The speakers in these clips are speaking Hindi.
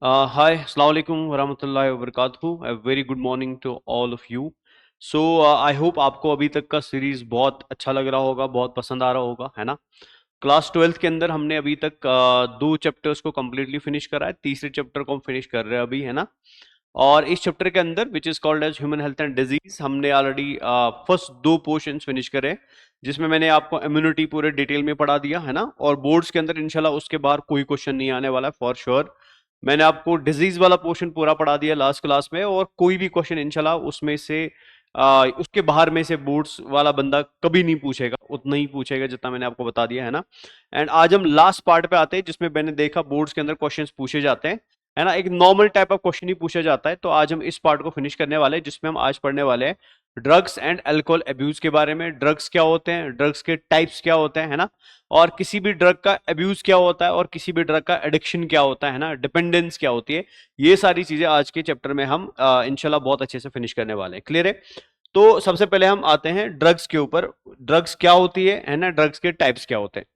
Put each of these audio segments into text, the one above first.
Hi, Assalamu alaikum warahmatullahi wabarakatuh. A very good morning to all of you. So, I hope आपको अभी तक का सीरीज बहुत अच्छा लग रहा होगा, बहुत पसंद आ रहा होगा, है ना? क्लास 12th के अंदर हमने अभी तक दो चैप्टर्स को कम्प्लीटली फिनिश करा है, तीसरे चैप्टर को हम फिनिश कर रहे हैं अभी, है ना? और इस चैप्टर के अंदर which is called as human health and disease हमने ऑलरेडी फर्स्ट दो पोर्शंस फिनिश करे, जिसमें मैंने आपको इम्यूनिटी पूरे डिटेल में पढ़ा दिया, है ना? और बोर्ड्स के अंदर इंशाल्लाह उसके बाहर कोई क्वेश्चन नहीं आने वाला है फॉर श्योर। मैंने आपको डिजीज वाला पोर्शन पूरा पढ़ा दिया लास्ट क्लास में, और कोई भी क्वेश्चन इंशाल्लाह उसमें से उसके बाहर में से बोर्ड्स वाला बंदा कभी नहीं पूछेगा, उतना ही पूछेगा जितना मैंने आपको बता दिया, है ना? एंड आज हम लास्ट पार्ट पे आते हैं जिसमें मैंने देखा बोर्ड्स के अंदर क्वेश्चंस पूछे जाते हैं, है ना? एक नॉर्मल टाइप ऑफ क्वेश्चन ही पूछा जाता है। तो आज हम इस पार्ट को फिनिश करने वाले हैं जिसमें हम आज पढ़ने वाले हैं ड्रग्स एंड अल्कोहल अब्यूज के बारे में। ड्रग्स क्या होते हैं, ड्रग्स के टाइप्स क्या होते हैं, है ना? और किसी भी ड्रग का अब्यूज क्या होता है, और किसी भी ड्रग का एडिक्शन क्या होता है ना? डिपेंडेंस क्या होती है? ये सारी चीजें आज के चैप्टर में हम इंशाल्लाह बहुत अच्छे से फिनिश करने वाले हैं। क्लियर है? तो सबसे पहले हम आते हैं ड्रग्स के ऊपर। ड्रग्स क्या होती है ना? ड्रग्स के टाइप्स क्या होते हैं?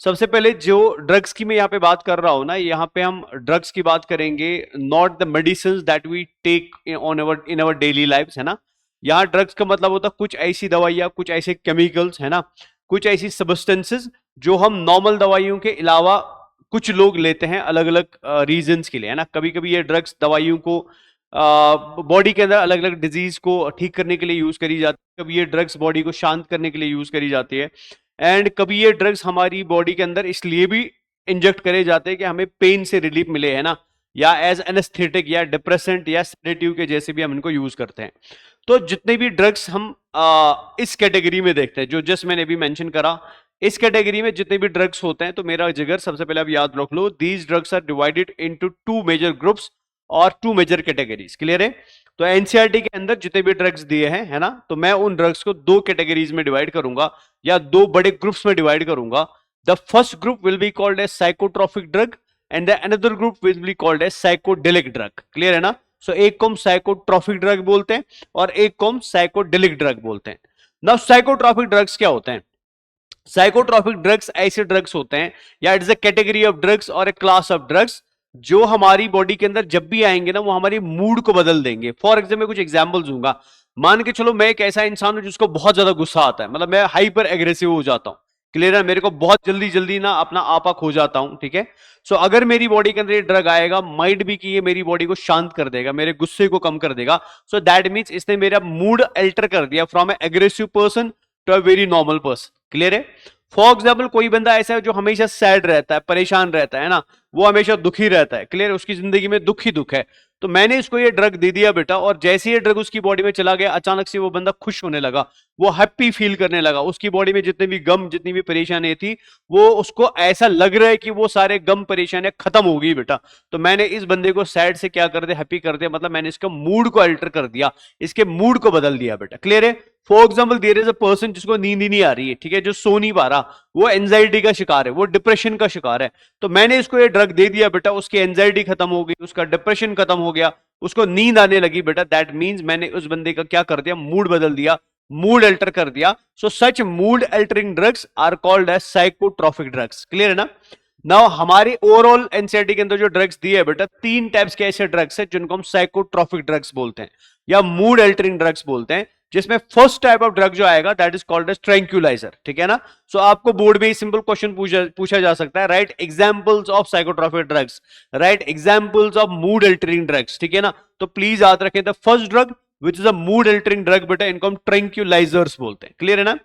सबसे पहले जो ड्रग्स की मैं यहाँ पे बात कर रहा हूं ना, यहाँ पे हम ड्रग्स की बात करेंगे, not the medicine that we take on our in our daily life, है ना? यहाँ ड्रग्स का मतलब होता है कुछ ऐसी दवाइयाँ, कुछ ऐसे केमिकल्स, है ना? कुछ ऐसी सब्सटेंसेस जो हम नॉर्मल दवाइयों के अलावा कुछ लोग लेते हैं अलग अलग रीजंस के लिए, है ना? कभी कभी ये ड्रग्स दवाइयों को बॉडी के अंदर अलग अलग डिजीज को ठीक करने के लिए यूज करी जाती है, कभी ये ड्रग्स बॉडी को शांत करने के लिए यूज करी जाती है, एंड कभी ये ड्रग्स हमारी बॉडी के अंदर इसलिए भी इंजेक्ट करे जाते हैं कि हमें पेन से रिलीफ मिले, है ना? या एज एनेस्थेटिक या डिप्रेसेंट या सेडेटिव के जैसे भी हम इनको यूज करते हैं। तो जितने भी ड्रग्स हम इस कैटेगरी में देखते हैं, जो जस्ट मैंने अभी मेंशन करा, इस कैटेगरी में जितने भी ड्रग्स होते हैं, तो मेरा जिगर सबसे पहले आप याद रख लो, these drugs are divided into two major groups और टू मेजर कैटेगरीज। क्लियर है? तो एनसीईआरटी के अंदर जितने भी ड्रग्स दिए हैं, है ना, तो मैं उन ड्रग्स को दो कैटेगरीज में डिवाइड करूंगा या दो बड़े ग्रुप्स में डिवाइड करूंगा। The first group will be called as psychotropic drug and the another group will be called as psychedelic drug. Clear है ना? सो एक को हम साइकोट्रॉपिक ड्रग बोलते हैं और एक को हम साइकोडेलिक ड्रग बोलते हैं। नाउ साइकोट्रॉपिक ड्रग्स क्या होते हैं? साइकोट्रॉपिक ड्रग्स ऐसे ड्रग्स होते हैं, या it is a category of drugs और ए क्लास ऑफ ड्रग्स जो हमारी बॉडी के अंदर जब भी आएंगे ना, वो हमारी मूड को बदल देंगे। फॉर एग्जाम्पल कुछ एग्जांपल्स दूंगा। मान के चलो मैं एक ऐसा इंसान हूं जिसको बहुत ज्यादा गुस्सा आता है, मतलब मैं हाइपर एग्रेसिव हो जाता हूं। क्लियर है? मेरे को बहुत जल्दी जल्दी ना अपना आपा खो जाता हूं। ठीक है? सो अगर मेरी बॉडी के अंदर ये ड्रग आएगा, माइट भी कि ये मेरी बॉडी को शांत कर देगा, मेरे गुस्से को कम कर देगा। सो दैट मीन्स इसने मेरा मूड अल्टर कर दिया from a aggressive person to a very normal person. Clear है? फॉर एग्जाम्पल कोई बंदा ऐसा है जो हमेशा सैड रहता है, परेशान रहता है ना, वो हमेशा दुखी रहता है। क्लियर? उसकी जिंदगी में दुख ही दुख है। तो मैंने इसको ये ड्रग दे दिया बेटा, और जैसे ये ड्रग उसकी बॉडी में चला गया, अचानक से वो बंदा खुश होने लगा, वो हैप्पी फील करने लगा। उसकी बॉडी में जितने भी गम, जितनी भी परेशानी थी, वो उसको ऐसा लग रहा है कि वो सारे गम परेशानियां खत्म हो गई बेटा। तो मैंने इस बंदे को सैड से क्या कर दिया, हैप्पी कर दिया, मतलब मैंने इसका मूड को अल्टर कर दिया, इसके मूड को बदल दिया बेटा। क्लियर है? For example there is a person जिसको नींद ही नहीं आ रही है, ठीक है, जो सो नहीं पा रहा, वो एंजाइटी का शिकार है, वो डिप्रेशन का शिकार है। तो मैंने इसको ये ड्रग दे दिया बेटा, उसकी एंजाइटी खत्म हो गई, उसका डिप्रेशन खत्म हो गया, उसको नींद आने लगी बेटा। दैट मीन्स मैंने उस बंदे का क्या कर दिया, मूड बदल दिया, मूड अल्टर कर दिया। So such mood altering drugs are called as psychotropic drugs. Clear है ना? नाउ हमारे ओवरऑल एनसीईआरटी के अंदर जो ड्रग्स दिए है बेटा, तीन टाइप्स के ऐसे ड्रग्स हैं जिनको हम साइकोट्रॉपिक ड्रग्स बोलते हैं या मूड अल्टरिंग ड्रग्स बोलते हैं, जिसमें फर्स्ट टाइप ऑफ ड्रग जो आएगा that is called as tranquilliser. ठीक है ना? सो आपको बोर्ड में ही सिंपल क्वेश्चन पूछा जा सकता है, right examples of psychotropic drugs, right examples of mood altering drugs. ठीक है ना? तो प्लीज याद रखें, the first drug which is a mood altering drug बेटा, इनको हम ट्रैंक्यूलाइजर्स बोलते हैं। क्लियर है ना?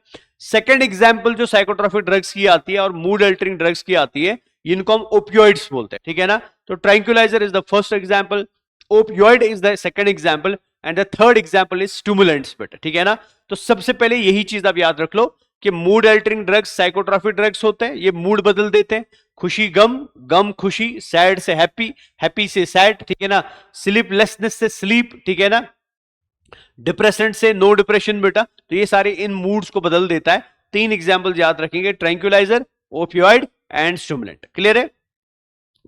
सेकेंड एग्जाम्पल जो साइकोट्रॉपिक ड्रग्स की आती है और मूड अल्टरिंग ड्रग्स की आती है, इनको हम ओपियोइड्स बोलते हैं। ठीक है ना? तो tranquilliser is the first example, opioid is the second example, and the third example is stimulants बेटा। ठीक है ना? तो सबसे पहले यही चीज आप याद रख लो कि mood altering drugs psychotropic drugs होते हैं, ये मूड बदल देते हैं, खुशी गम, गम खुशी, सैड से हैप्पी, हैप्पी से सैड। ठीक है ना? स्लीपलेसनेस से स्लीप। ठीक है ना? डिप्रेसेंट से नो डिप्रेशन बेटा। तो ये सारे इन मूड्स को बदल देता है। तीन एग्जाम्पल याद रखेंगे, tranquilliser, opioid and stimulant. Clear है?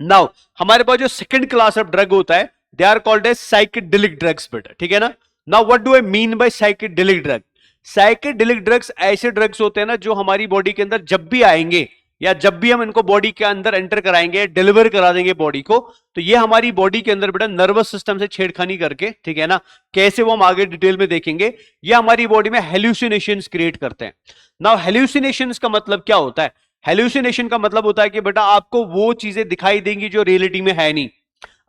नाउ हमारे पास जो सेकंड क्लास ऑफ ड्रग होता है, they are called as psychedelic drugs बेटा। ठीक है ना? Now what do I mean by psychedelic drug? Psychedelic drugs ऐसे ड्रग्स होते हैं ना जो हमारी बॉडी के अंदर जब भी आएंगे, या जब भी हम इनको बॉडी के अंदर एंटर कराएंगे, डिलीवर करा देंगे बॉडी को, तो ये हमारी बॉडी के अंदर बेटा नर्वस सिस्टम से छेड़खानी करके, ठीक है ना, कैसे वो हम आगे डिटेल में देखेंगे, ये हमारी बॉडी में हेल्यूसिनेशंस क्रिएट करते हैं। नाउ हेल्यूसिनेशंस का मतलब क्या होता है? हेल्यूसिनेशन का मतलब होता है कि बेटा आपको वो चीजें दिखाई देंगी जो रियलिटी में है नहीं,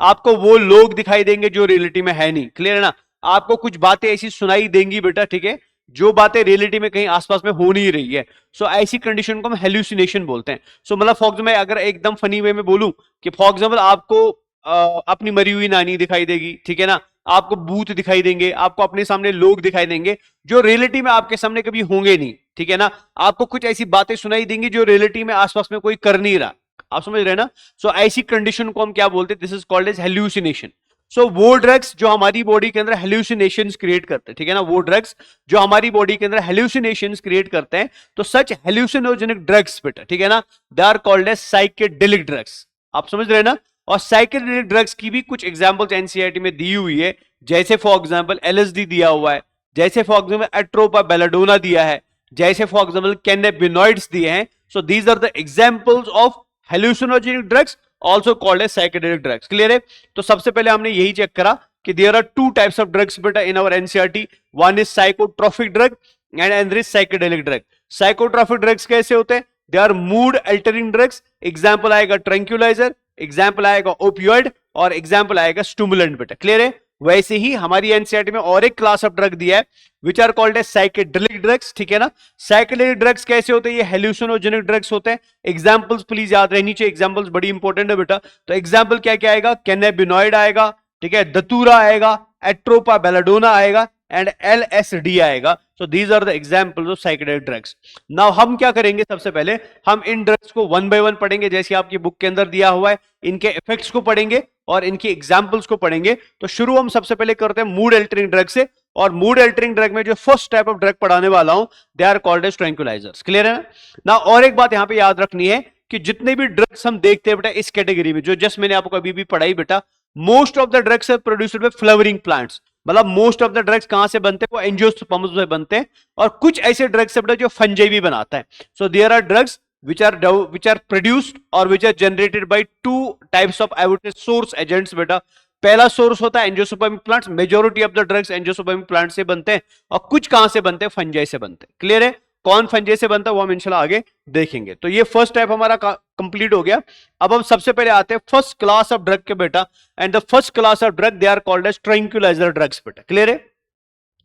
आपको वो लोग दिखाई देंगे जो रियलिटी में है नहीं, क्लियर है ना, आपको कुछ बातें ऐसी सुनाई देंगी बेटा, ठीक है, जो बातें रियलिटी में कहीं आसपास में हो नहीं रही है। सो ऐसी कंडीशन को हम हेल्यूसिनेशन बोलते हैं। सो मतलब फॉर एग्जाम्पल, मैं अगर एकदम फनी वे में बोलूं कि फॉर एग्जाम्पल आपको अपनी मरी हुई नानी दिखाई देगी, ठीक है ना, आपको भूत दिखाई देंगे, आपको अपने सामने लोग दिखाई देंगे जो रियलिटी में आपके सामने कभी होंगे नहीं, ठीक है ना, आपको कुछ ऐसी बातें सुनाई देंगी जो रियलिटी में आसपास में कोई कर नहीं रहा, आप समझ रहे हैं ना। सो ऐसी कंडीशन को हम क्या बोलते हैं? This is called as hallucination. So वो ड्रग्स जो हमारी बॉडी के अंदर हेल्यूसिनेशंस क्रिएट करते हैं, ठीक है ना, वो ड्रग्स जो हमारी बॉडी के अंदर हेल्यूसिनेशंस क्रिएट करते हैं, तो सच हेल्यूसिनोजेनिक ड्रग्स बेटा, ठीक है ना, they are called as psychedelic drugs. आप समझ रहे हैं ना। और साइकेडेलिक ड्रग्स की भी कुछ एग्जांपल्स एनसीईआरटी में दी हुई है, जैसे फॉर एग्जांपल एलएसडी दिया हुआ है, जैसे फॉर एग्जांपल एट्रोपा बेलाडोना दिया है, जैसे फॉर एग्जांपल कैनेबिनॉइड्स दिए हैं। So these are the examples of hallucinogenic drugs also called as psychedelic drugs। Clear है। तो सबसे पहले हमने यही चेक करा कि there are two types of drugs बेटा in our NCERT, one is psychotropic drug and another is psychedelic drug। psychotropic drugs कैसे होते हैं? they are mood altering drugs। Example आएगा ट्रैंक्यूलाइजर, एग्जाम्पल आएगा ओपियोइड और एग्जाम्पल आएगा स्टिमुलेंट बेटा, क्लियर है। वैसे ही हमारी एनसीईआरटी में और एक क्लास ऑफ ड्रग दिया है which are called as psychedelic drugs, ठीक है ना। साइकेडेलिक ड्रग्स कैसे होते हैं? ये हेल्यूसिनोजेनिक ड्रग्स होते हैं। एग्जांपल्स प्लीज याद रहनी चाहिए, एग्जांपल्स बड़ी इंपॉर्टेंट है बेटा। तो एग्जांपल क्या क्या आएगा? कैनेबिनॉइड आएगा, ठीक है, दतूरा आएगा, एट्रोपा बेलाडोना आएगा एंड एलएसडी आएगा। So these are the examples of psychedelic drugs. Now हम क्या करेंगे? सबसे पहले हम इन ड्रग्स को वन बाय वन पढ़ेंगे, जैसे आपकी बुक के अंदर दिया हुआ है, इनके इफेक्ट्स को पढ़ेंगे और इनकी एग्जांपल्स को पढ़ेंगे। तो शुरू हम सबसे पहले करते हैं मूड अल्टरिंग ड्रग से, और मूड अल्टरिंग ड्रग में जो फर्स्ट टाइप ऑफ ड्रग पढ़ाने वाला हूं they are called as tranquillisers. Clear है ना। नाउ और एक बात यहां पे याद रखनी है कि जितने भी ड्रग्स हम देखते हैं बेटा इस कैटेगरी में, जो जस्ट मैंने आपको अभी भी पढ़ाई बेटा, most of the drugs are produced by flowering plants. मतलब मोस्ट ऑफ द ड्रग्स कहां से बनते हैं? वो एंजियोस्पर्म्स से बनते हैं। और कुछ ऐसे ड्रग्स है बेटा जो फंजाई भी बनाता है। So there are drugs which are produced or which are generated by two types of I would say source agents बेटा। पहला सोर्स होता है angiospermic plants, majority of the drugs angiospermic plant से बनते हैं, और कुछ कहां से बनते हैं? फंजाई से बनते हैं। क्लियर है। कौन फंजाई से बनता है वो हम इंशाल्लाह आगे देखेंगे। तो ये फर्स्ट टाइप हमारा कंप्लीट हो गया। अब हम सबसे पहले आते हैं फर्स्ट क्लास ऑफ ड्रग के बेटा, and the first class of drug they are called as tranquilliser drugs बेटा। क्लियर है।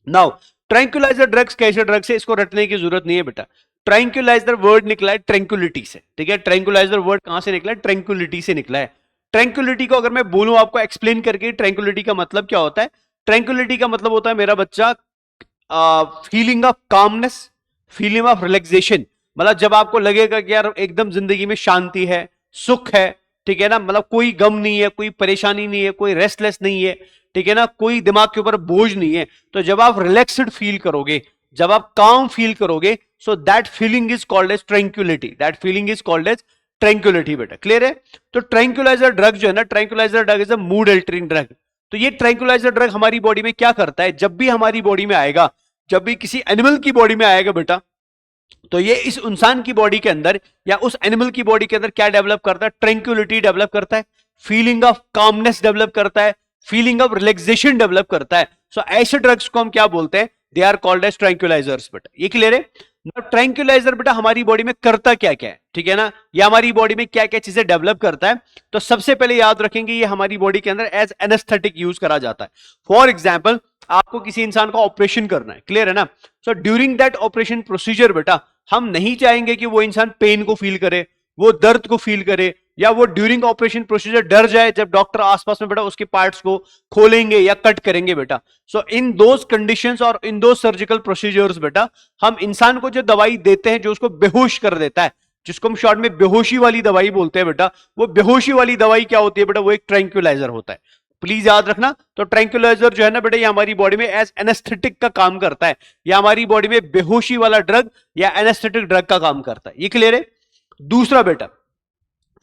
नाउ ट्रैंक्विलाइजर ड्रग्स कैसे ड्रग्स है, इसको रटने की जरूरत नहीं है बेटा। ट्रैंक्विलाइजर वर्ड निकला है ट्रैंक्विलिटी से, ठीक है। ट्रैंक्विलाइजर वर्ड कहां से निकला है? ट्रैंक्विलिटी से निकला है। ट्रैंक्विलिटी को अगर मैं बोलूं आपको एक्सप्लेन करके, ट्रैंक्विलिटी का मतलब क्या होता है? ट्रैंक्विलिटी का मतलब होता है मेरा बच्चा feeling of calmness, feeling of relaxation. मतलब जब आपको लगेगा कि यार एकदम जिंदगी में शांति है, सुख है, ठीक है ना, मतलब कोई गम नहीं है, कोई परेशानी नहीं है, कोई रेस्टलेस नहीं है, ठीक है ना, कोई दिमाग के ऊपर बोझ नहीं है। तो जब आप रिलैक्स्ड फील करोगे, जब आप काम फील करोगे, so that feeling is called as tranquility, that feeling is called as tranquility बेटा। क्लियर है। तो ट्रैंक्विलाइजर ड्रग जो है ना, tranquilizer drug is a mood altering drug. तो ये ट्रैंक्विलाइजर ड्रग हमारी बॉडी में क्या करता है? जब भी हमारी बॉडी में आएगा, जब भी किसी एनिमल की बॉडी में आएगा बेटा, तो ये इस इंसान की बॉडी के अंदर या उस एनिमल की बॉडी के अंदर क्या डेवलप करता है? ट्रैंक्विलिटी डेवलप करता है, फीलिंग ऑफ कामनेस डेवलप करता है, फीलिंग ऑफ रिलैक्सेशन डेवलप करता है। सो ऐसे ड्रग्स को हम क्या बोलते हैं? They are called as tranquillisers बेटा। ये क्लियर है। ट्रैंक्विलाइजर बेटा हमारी बॉडी में करता क्या क्या है, ठीक है ना, ये हमारी बॉडी में क्या क्या चीजें डेवलप करता है। तो सबसे पहले याद रखेंगे ये हमारी बॉडी के अंदर एज एनेस्थेटिक यूज करा जाता है। फॉर एग्जाम्पल, आपको किसी इंसान का ऑपरेशन करना है, क्लियर है ना। So during that operation procedure बेटा, हम नहीं चाहेंगे कि वो इंसान पेन को फील करे, वो दर्द को फील करे, या वो ड्यूरिंग ऑपरेशन प्रोसीजर डर जाए जब डॉक्टर आसपास में बेटा उसके पार्ट्स को खोलेंगे या कट करेंगे बेटा। सो इन दोज कंडीशंस और इन दोज सर्जिकल प्रोसीजर्स बेटा, हम इंसान को जो दवाई देते हैं जो उसको बेहोश कर देता है, जिसको हम शॉर्ट में बेहोशी वाली दवाई बोलते हैं बेटा, वो बेहोशी वाली दवाई क्या होती है बेटा? वो एक ट्रैंक्विलाइजर होता है। प्लीज याद रखना। तो ट्रैंक्विलाइजर जो है ना बेटा, ये हमारी बॉडी में एज एनेस्थेटिक का काम करता है, या हमारी बॉडी में बेहोशी वाला ड्रग या एनेस्थेटिक ड्रग का काम करता है। ये क्लियर है। दूसरा बेटा,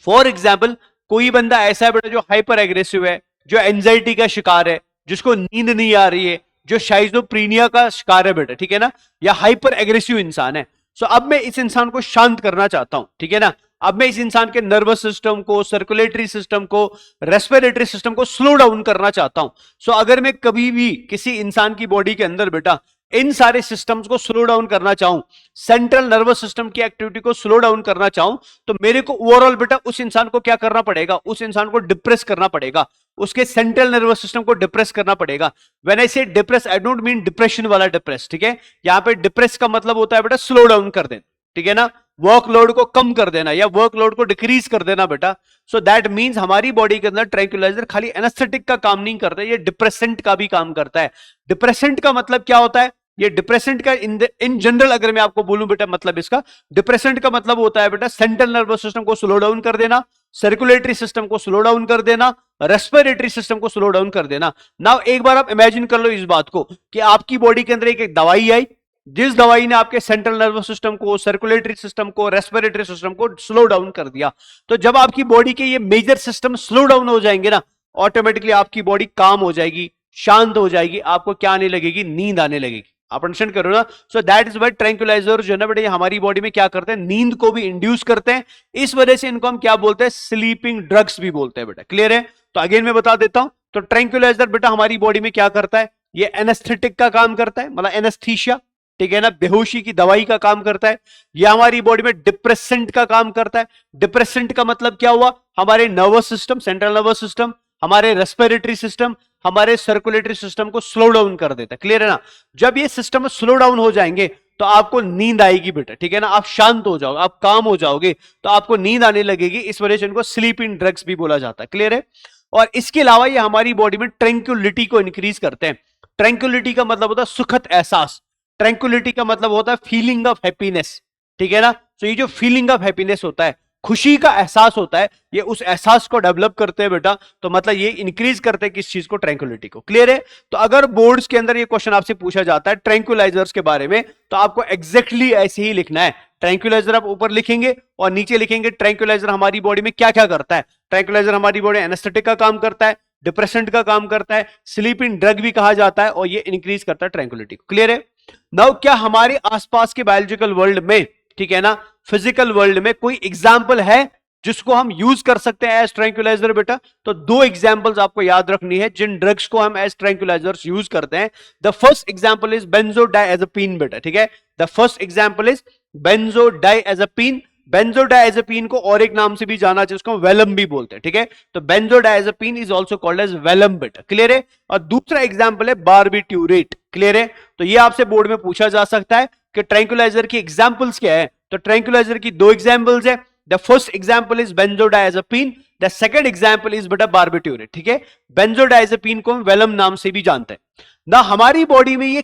फॉर एग्जाम्पल, कोई बंदा ऐसा है बेटा जो हाइपर एग्रेसिव है, जो एंजाइटी का शिकार है, जिसको नींद नहीं आ रही है, जो शाइज़ोफ्रेनिया का शिकार है बेटा, ठीक है ना, या हाइपर एग्रेसिव इंसान है। सो अब मैं इस इंसान को शांत करना चाहता हूं, ठीक है ना, अब मैं इस इंसान के नर्वस सिस्टम को, सर्कुलेटरी सिस्टम को, रेस्पिरेटरी सिस्टम को स्लो डाउन करना चाहता हूं। सो अगर मैं कभी भी किसी इंसान की बॉडी के अंदर बेटा इन सारे सिस्टम्स को स्लो डाउन करना चाहूं, सेंट्रल नर्वस सिस्टम की एक्टिविटी को स्लो डाउन करना चाहूं, तो मेरे को ओवरऑल बेटा उस इंसान को क्या करना पड़ेगा, उस इंसान को डिप्रेस करना पड़ेगा, उसके सेंट्रल नर्वस सिस्टम को डिप्रेस करना पड़ेगा। व्हेन आई से depress, I don't mean depression वाला डिप्रेस, ठीक है। यहां पे डिप्रेस का मतलब होता है बेटा स्लो डाउन कर देना, ठीक है ना, वर्कलोड को कम कर देना या वर्कलोड को डिक्रीज कर देना बेटा। सो दैट मींस हमारी बॉडी के अंदर ट्रैंक्विलाइजर खाली एनेस्थेटिक का काम नहीं करता, ये डिप्रेसेंट का भी काम करता है। डिप्रेसेंट का मतलब क्या होता है, ये डिप्रेसेंट का इन जनरल अगर मैं आपको बोलूं बेटा मतलब इसका डिप्रेसेंट का मतलब होता है बेटा सेंट्रल नर्वस सिस्टम को स्लो डाउन कर देना, सर्कुलेटरी सिस्टम को स्लो डाउन कर देना, रेस्पिरेटरी सिस्टम को स्लो डाउन कर देना। नाउ एक बार आप इमेजिन कर लो इस बात को कि आपकी बॉडी के अंदर एक दवाई आई, जिस दवाई ने आपके सेंट्रल नर्वस सिस्टम को, सर्कुलेटरी सिस्टम को, रेस्पिरेटरी सिस्टम को स्लो डाउन कर दिया। तो जब आपकी बॉडी के ये मेजर सिस्टम स्लो डाउन हो जाएंगे ना, ऑटोमेटिकली आपकी बॉडी काम हो जाएगी, शांत हो जाएगी, आपको क्या आने लगेगी, नींद आने लगेगी। आप अंडरस्टैंड करो ना। सो दैट इज व्हाई ट्रैंक्विलाइजर जो है ना बेटा, ये हमारी बॉडी में क्या करते हैं, नींद को भी इंड्यूस करते हैं। इस वजह से इनको हम क्या बोलते हैं, स्लीपिंग ड्रग्स भी बोलते हैं बेटा। क्लियर है? तो अगेन मैं बता देता हूं, तो ट्रैंक्विलाइजर बेटा हमारी बॉडी में क्या करता है, ये एनेस्थेटिक का काम करता है, मतलब एनेस्थीसिया, ठीक है ना, बेहोशी की दवाई का काम करता है। यह हमारी बॉडी में डिप्रेसेंट का काम करता है। डिप्रेसेंट का मतलब क्या हुआ, हमारे nervous system, central nervous system, हमारे रेस्पिरेटरी सिस्टम, हमारे सर्कुलेटरी सिस्टम को स्लो डाउन कर देता है। क्लियर है ना? जब ये सिस्टम स्लो डाउन हो जाएंगे तो आपको नींद आएगी बेटा, ठीक है ना, आप शांत हो जाओगे, आप काम हो जाओगे, तो आपको नींद आने लगेगी। इस वजह से इनको स्लीपिंग ड्रग्स भी बोला जाता है। क्लियर है? और इसके अलावा ये हमारी बॉडी में ट्रैंक्विलिटी को इंक्रीज करते हैं। ट्रैंक्विलिटी का मतलब होता है सुखद एहसास, ट्रैंक्विलिटी का मतलब होता है फीलिंग ऑफ हैप्पीनेस, ठीक है ना। तो ये जो फीलिंग ऑफ हैप्पीनेस होता है, खुशी का एहसास होता है, ये उस एहसास को डेवलप करते हैं बेटा। तो मतलब ये इंक्रीज करते हैं किस चीज को, ट्रैंक्विलिटी को। क्लियर है? तो अगर बोर्ड्स के अंदर ये क्वेश्चन आपसे पूछा जाता है ट्रैंक्विलाइजर्स के बारे में, तो आपको एग्जैक्टली ऐसे ही लिखना है। ट्रैंक्विलाइजर आप ऊपर लिखेंगे और नीचे लिखेंगे ट्रैंक्विलाइजर हमारी बॉडी में क्या क्या करता है। ट्रैंक्विलाइजर हमारी बॉडी एनेस्थेटिक का काम करता है, डिप्रेसेंट का काम करता है, स्लीपिंग ड्रग भी कहा जाता है, और ये इंक्रीज करता है ट्रैंक्विलिटी को। क्लियर है? नाउ क्या हमारे आसपास के बायोलॉजिकल वर्ल्ड में, ठीक है ना, फिजिकल वर्ल्ड में कोई एग्जाम्पल है जिसको हम यूज कर सकते हैं एज ट्रैंक्विलाइजर बेटा? तो दो एग्जांपल्स आपको याद रखनी है जिन ड्रग्स को हम एज ट्रैंक्विलाइजर्स यूज करते हैं। The first example is benzodiazepine बेटा, ठीक है। The first example is benzodiazepine. Benzodiazepine को और एक नाम से भी जाना चाहिए, उसको वेलम भी बोलते हैं, ठीक है। तो benzodiazepine is also called as Valium बेटा। क्लियर है? और दूसरा एग्जांपल है बारबिट्यूरेट। क्लियर है? तो ये आपसे बोर्ड में पूछा जा सकता है कि ट्रैंक्विलाइजर की एग्जांपल्स क्या है। तो ट्रैंक्विलाइजर की दो एग्जांपल्स है। The first example is benzodiazepine, the second example is बेटा बारबिट्यूरेट, ठीक है। बेंजोडाइजेपिन को हम वेलम नाम से भी जानते हैं ना। हमारी बॉडी में ये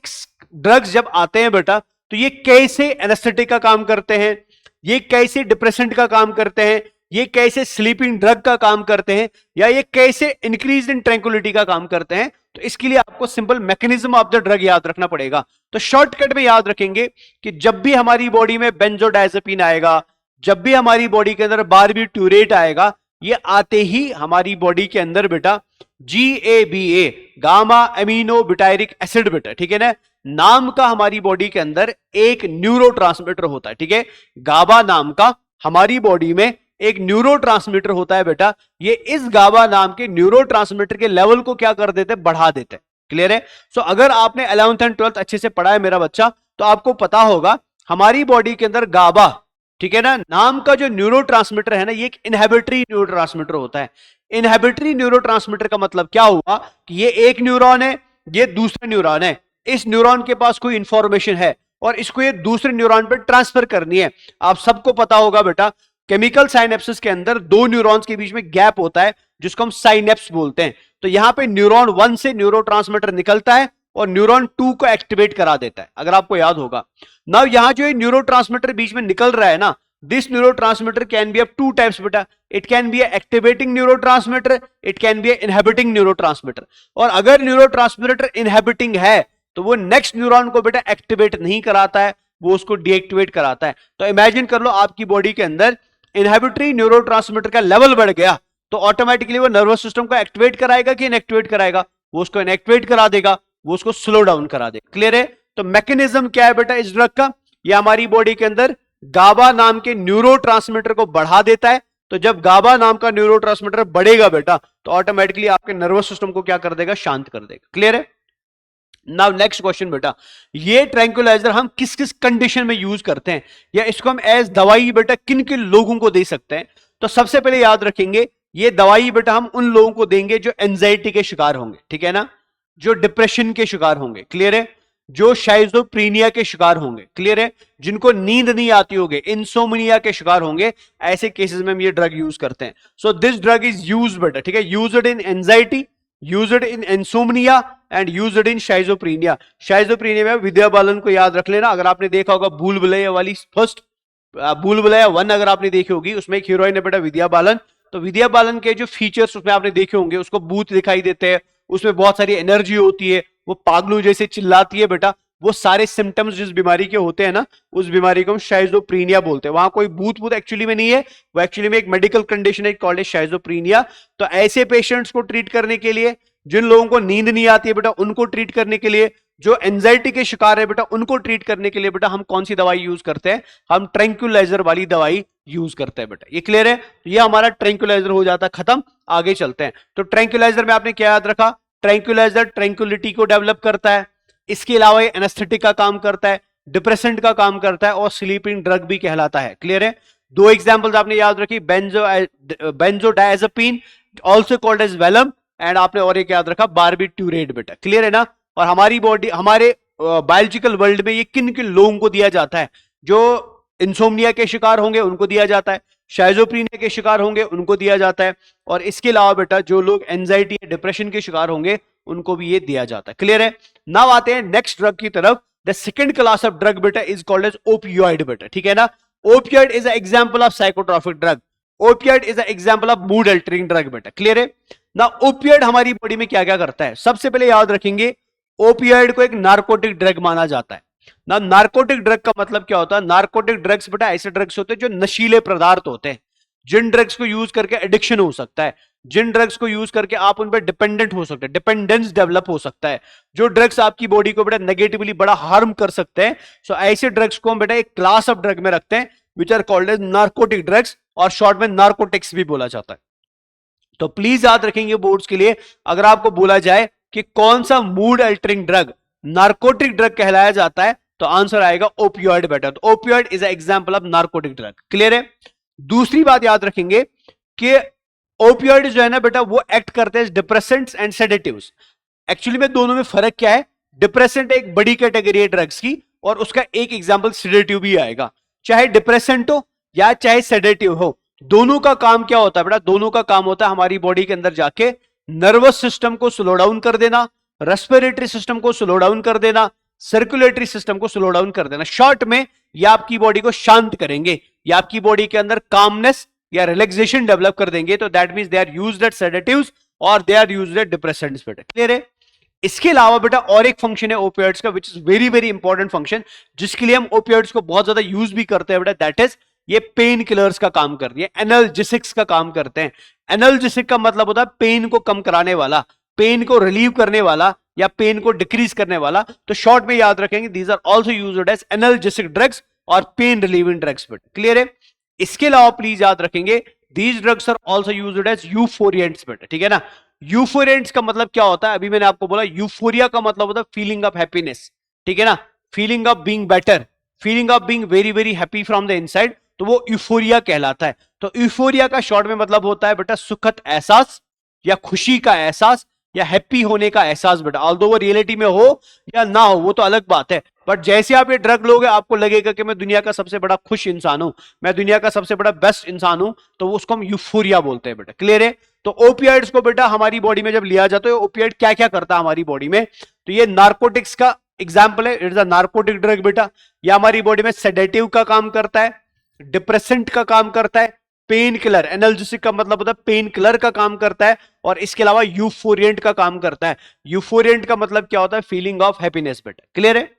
ड्रग्स जब आते हैं बेटा, तो ये कैसे एनेस्थेटिक का काम करते हैं, ये कैसे डिप्रेसेंट का काम करते हैं, ये कैसे स्लीपिंग ड्रग का काम करते हैं, या ये कैसे इंक्रीज इन ट्रैंक्विलिटी का काम करते हैं। तो इसके लिए आपको simple mechanism of the drug याद रखना पड़ेगा। तो शॉर्टकट में याद रखेंगे कि जब भी हमारी बॉडी में बेंजोडाइजेपिन आएगा, जब भी हमारी बॉडी के अंदर बारबिट्यूरेट आएगा, ये आते ही हमारी बॉडी के अंदर बेटा GABA, गामा एमिनो बुटायरिक एसिड बेटा, ठीक है ना, नाम का हमारी बॉडी के अंदर एक न्यूरोट्रांसमीटर होता है, ठीक है। गाबा नाम का हमारी बॉडी में एक न्यूरोट्रांसमीटर होता है बेटा। ये इस गाबा नाम के न्यूरोट्रांसमीटर के लेवल को क्या कर देते हैं, बढ़ा देते हैं। क्लियर है? सो अगर आपने 11th एंड 12th अच्छे से पढ़ा है मेरा बच्चा, तो आपको पता होगा हमारी बॉडी के अंदर गाबा, ठीक है ना, नाम का जो न्यूरोट्रांसमीटर है ना, ये एक इनहिबिटरी न्यूरोट्रांसमीटर होता है। इनहिबिटरी न्यूरोट्रांसमीटर का मतलब क्या हुआ कि ये एक न्यूरॉन है, ये दूसरा न्यूरॉन है, इस न्यूरॉन के पास कोई इंफॉर्मेशन है और इसको ये दूसरे न्यूरॉन पर ट्रांसफर करनी है। आप सबको पता होगा बेटा, केमिकल साइनेप्सिस के अंदर दो न्यूरॉन्स के बीच में गैप होता है जिसको हम साइनेप्स बोलते हैं। तो यहां पे न्यूरॉन 1 से न्यूरोट्रांसमीटर निकलता है और न्यूरॉन 2 को एक्टिवेट करा देता है, अगर आपको याद होगा। नाउ यहां जो न्यूरोट्रांसमीटर बीच में निकल रहा है ना, this neurotransmitter can be of two types बेटा। It can be activating neurotransmitter, it can be inhibiting neurotransmitter. और अगर न्यूरोट्रांसमीटर इनहिबिटिंग है तो वो नेक्स्ट न्यूरॉन को बेटा एक्टिवेट नहीं कराता है, वो उसको डीएक्टिवेट कराता है। तो इमेजिन कर लो आपकी बॉडी के अंदर इनहिबिटरी न्यूरोट्रांसमीटर का लेवल बढ़ गया, तो ऑटोमेटिकली वो नर्वस सिस्टम को एक्टिवेट कराएगा कि इनएक्टिवेट कराएगा, वो उसको इनएक्टिवेट करा देगा, वो उसको स्लो डाउन करा देगा। क्लियर है? तो मैकेनिज्म क्या है बेटा इस ड्रग का, ये हमारी बॉडी के अंदर गाबा नाम के न्यूरोट्रांसमीटर को बढ़ा देता है। तो जब गाबा नाम का न्यूरोट्रांसमीटर बढ़ेगा बेटा, तो ऑटोमेटिकली आपके नर्वस सिस्टम को क्या कर देगा, शांत कर देगा। क्लियर है? नाउ नेक्स्ट क्वेश्चन बेटा, ये ट्रैंक्विलाइजर हम किस किस कंडीशन में यूज करते हैं, या इसको हम एज दवाई बेटा किन किन लोगों को दे सकते हैं? तो सबसे पहले याद रखेंगे, ये दवाई बेटा हम उन लोगों को देंगे जो एंजाइटी के शिकार होंगे, ठीक है ना, जो डिप्रेशन के शिकार होंगे, क्लियर है, जो शाइजोप्रीनिया के शिकार होंगे, क्लियर है, जिनको नींद नहीं आती होगी, इंसोमनिया के शिकार होंगे, ऐसे केसेस में हम ये ड्रग यूज करते हैं। So this drug is used बेटा, ठीक है, used in anxiety, used in insomnia and used in schizophrenia. Schizophrenia में विद्या बालन को याद रख लेना, अगर आपने देखा होगा भूल भुलैया वाली फर्स्ट भूल भुलैया 1 अगर आपने देखी होगी, उसमें एक हीरोइन है बेटा विद्या बालन। तो विद्या बालन के जो फीचर्स उसमें आपने देखे होंगे, उसको भूत दिखाई देते हैं, उसमें बहुत सारी एनर्जी होती है, वो पागलू जैसे चिल्लाती है बेटा, वो सारे सिम्टम्स जिस बीमारी के होते हैं ना, उस बीमारी को हम शाइजोप्रीनिया बोलते हैं। वहां कोई भूत एक्चुअली में नहीं है, वो एक्चुअली में एक मेडिकल कंडीशन है कॉल्ड शाइजोप्रीनिया। तो ऐसे पेशेंट्स को ट्रीट करने के लिए, जिन लोगों को नींद नहीं आती है बेटा उनको ट्रीट करने के लिए, जो एंजाइटी के शिकार है बेटा उनको ट्रीट करने के लिए बेटा हम कौन सी दवाई यूज करते हैं, हम ट्रैंक्विलाइजर वाली दवाई यूज करते हैं बेटा। ये क्लियर है? तो ये हमारा ट्रैंक्विलाइजर हो जाता है खत्म, आगे चलते हैं। तो ट्रैंक्विलाइजर में आपने क्या याद रखा, ट्रैंक्विलाइजर ट्रैंक्विलिटी को डेवलप करता है, इसके अलावा ये एनेस्थेटिक का काम करता है, डिप्रेसेंट का काम करता है, और स्लीपिंग ड्रग भी कहलाता है। क्लियर है? 2 एग्जांपल्स आपने याद रखी, benzodiazepine also called as Valium, and आपने और एक याद रखा बारबिट्यूरेट बेटा। क्लियर है ना? और हमारी बॉडी, हमारे बायोलॉजिकल वर्ल्ड में ये किन किन लोगों को दिया जाता है, जो इंसोम्निया के शिकार होंगे उनको दिया जाता है, शाइजोप्रीनिया के शिकार होंगे उनको दिया जाता है, और इसके अलावा बेटा जो लोग एंजाइटी या डिप्रेशन के शिकार होंगे उनको भी ये दिया जाता है। क्लियर है? नाउ आते हैं नेक्स्ट ड्रग की तरफ। The second class of drug बेटा इज कॉल्ड एज ओपियोइड बेटा, ठीक है ना। Opioid is an example of psychotropic drug, opioid is an example of mood altering drug बेटा। क्लियर है ना? ओपियोइड हमारी बॉडी में क्या क्या करता है, सबसे पहले याद रखेंगे, ओपियोइड को एक नार्कोटिक ड्रग माना जाता है ना। नार्कोटिक ड्रग का मतलब क्या होता है, नार्कोटिक ड्रग्स बेटा ऐसे ड्रग्स होते हैं जो नशीले पदार्थ होते हैं, जिन ड्रग्स को यूज करके एडिक्शन हो सकता है, जिन ड्रग्स को यूज करके आप उन पर डिपेंडेंट हो सकते हैं, डिपेंडेंस डेवलप हो सकता है, जो ड्रग्स आपकी बॉडी को बेटा नेगेटिवली बड़ा हार्म कर सकते हैं। सो ऐसे ड्रग्स को हम बेटा एक क्लास ऑफ ड्रग में रखते हैं which are called as narcotic drugs, और शॉर्ट में नार्कोटिक्स भी बोला जाता है। तो प्लीज याद रखेंगे बोर्ड्स के लिए, अगर आपको बोला जाए कि कौन सा mood altering drug narcotic drug कहलाया जाता है, तो आंसर आएगा ओपियोइड बेटा। तो opioid is example of narcotic drug. Clear है? दूसरी बात याद रखेंगे कि ओपियोइड जो है ना बेटा, वो एक्ट करते हैं डिप्रेसेंट्स एंड सेडेटिव्स। एक्चुअली में दोनों में फर्क क्या है, डिप्रेसेंट एक बड़ी कैटेगरी है ड्रग्स की, और उसका एक एग्जांपल सेडेटिव भी आएगा। चाहे डिप्रेसेंट हो या चाहे सेडेटिव हो, दोनों का काम क्या होता है बेटा, दोनों का काम होता है हमारी बॉडी के अंदर जाके नर्वस सिस्टम को स्लो डाउन कर देना, रेस्पिरेटरी सिस्टम को स्लो डाउन कर देना, सर्कुलेटरी सिस्टम को स्लो डाउन कर देना। शॉर्ट में ये आपकी बॉडी को शांत करेंगे, ये आपकी बॉडी के अंदर कामनेस या रिलैक्सेशन डेवलप कर देंगे। तो that means they are used at sedatives और they are used at depressants बेटा। क्लियर है? इसके अलावा बेटा और एक फंक्शन है ओपियोइड्स का, which is very very important function, जिसके लिए हम ओपियोइड्स को बहुत ज्यादा यूज भी करते हैं बेटा, दैट इज ये पेन किलर्स का काम करती है, एनाल्जेसिक्स का काम करते हैं। एनाल्जेसिक का मतलब होता है पेन को कम कराने वाला, पेन को रिलीव करने वाला, या पेन को डिक्रीज करने वाला। तो शॉर्ट में याद रखेंगे, these are also used as analgesic drugs और पेन रिलीविंग ड्रग्स बेटा। क्लियर है? इसके अलावा प्लीज याद रखेंगे, these drugs are also used as euphoriants बेटा। ठीक है ना? यूफोरिएंट्स का मतलब क्या होता है, अभी मैंने आपको बोला यूफोरिया का मतलब होता है फीलिंग ऑफ हैप्पीनेस। ठीक है ना? Feeling of being better, feeling of being very very happy from the inside, तो वो यूफोरिया कहलाता है। तो यूफोरिया का शॉर्ट में मतलब होता है बेटा सुखद एहसास, या खुशी का एहसास, या हैप्पी होने का एहसास बेटा। ऑल्दो वो रियलिटी में हो या ना हो वो तो अलग बात है, बट जैसे आप ये ड्रग लोगे आपको लगेगा कि मैं दुनिया का सबसे बड़ा खुश इंसान हूं, मैं दुनिया का सबसे बड़ा बेस्ट इंसान हूं, तो उसको हम यूफोरिया बोलते हैं बेटा। क्लियर है? तो ओपियाइड्स को बेटा हमारी बॉडी में जब लिया जाता है, ओपियाइड क्या क्या करता है हमारी बॉडी में, तो ये नार्कोटिक्स का एग्जाम्पल है, it is a narcotic drug बेटा। ये हमारी बॉडी में सेडेटिव का काम करता है, डिप्रेसेंट का काम करता है, पेन किलर, एनाल्जेसिक का मतलब होता है पेन किलर का काम करता है, और इसके अलावा यूफोरिएंट का काम करता है। यूफोरिएंट का मतलब क्या होता है, फीलिंग ऑफ हैप्पीनेस बेटा। क्लियर है?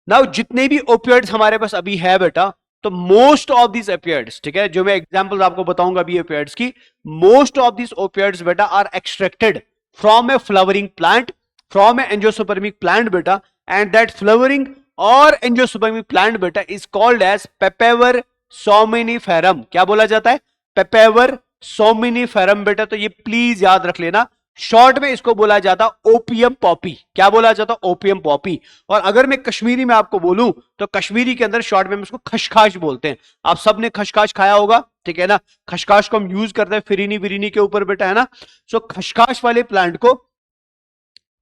नाउ जितने भी ओपियोइड्स हमारे पास अभी है बेटा, तो मोस्ट ऑफ दिस ओपियोइड्स, ठीक है, जो मैं एग्जांपल्स आपको बताऊंगा अभी ओपियोइड्स की, मोस्ट ऑफ दिस ओपियोइड्स बेटा are extracted from a flowering plant, from a angiospermic plant बेटा, एंड दैट फ्लावरिंग और एंजियोस्पर्मिक प्लांट बेटा is called as Papaver somniferum. क्या बोला जाता है? पेपेवर सोमिनिफेरम बेटा। तो ये प्लीज याद रख लेना, शॉर्ट में इसको बोला जाता ओपियम पॉपी। क्या बोला जाता? Opium Poppy. और अगर मैं कश्मीरी में आपको बोलूं तो कश्मीरी के अंदर शॉर्ट में उसको खशखाश बोलते हैं। आप सबने खशखाश खाया होगा, ठीक है ना? खशखाश को हम यूज करते हैं फिरीनी विरीनी के ऊपर बेटा, है ना? सो खशखाश वाले प्लांट को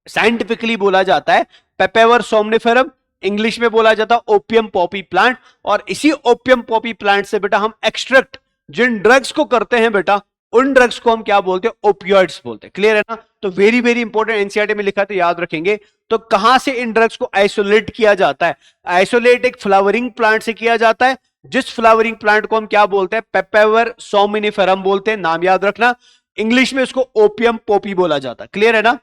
साइंटिफिकली बोला जाता है पेपेवर सोमनिफेरम, इंग्लिश में बोला जाता है ओपियम पॉपी प्लांट। और इसी ओपियम पॉपी प्लांट से बेटा हम एक्सट्रैक्ट जिन ड्रग्स को करते हैं बेटा, उन ड्रग्स को हम क्या बोलते हैं? ओपियोइड्स बोलते हैं। क्लियर है ना? तो वेरी वेरी इंपॉर्टेंट, एनसीईआरटी में लिखा है तो याद रखेंगे। तो कहां से इन ड्रग्स को आइसोलेट किया जाता है? आइसोलेट एक फ्लावरिंग प्लांट से किया जाता है, जिस फ्लावरिंग प्लांट को हम क्या बोलते हैं? पेपेवर सोमिनिफेरम बोलते हैं। नाम याद रखना, इंग्लिश में इसको ओपियम पॉपी बोला जाता है। क्लियर है ना?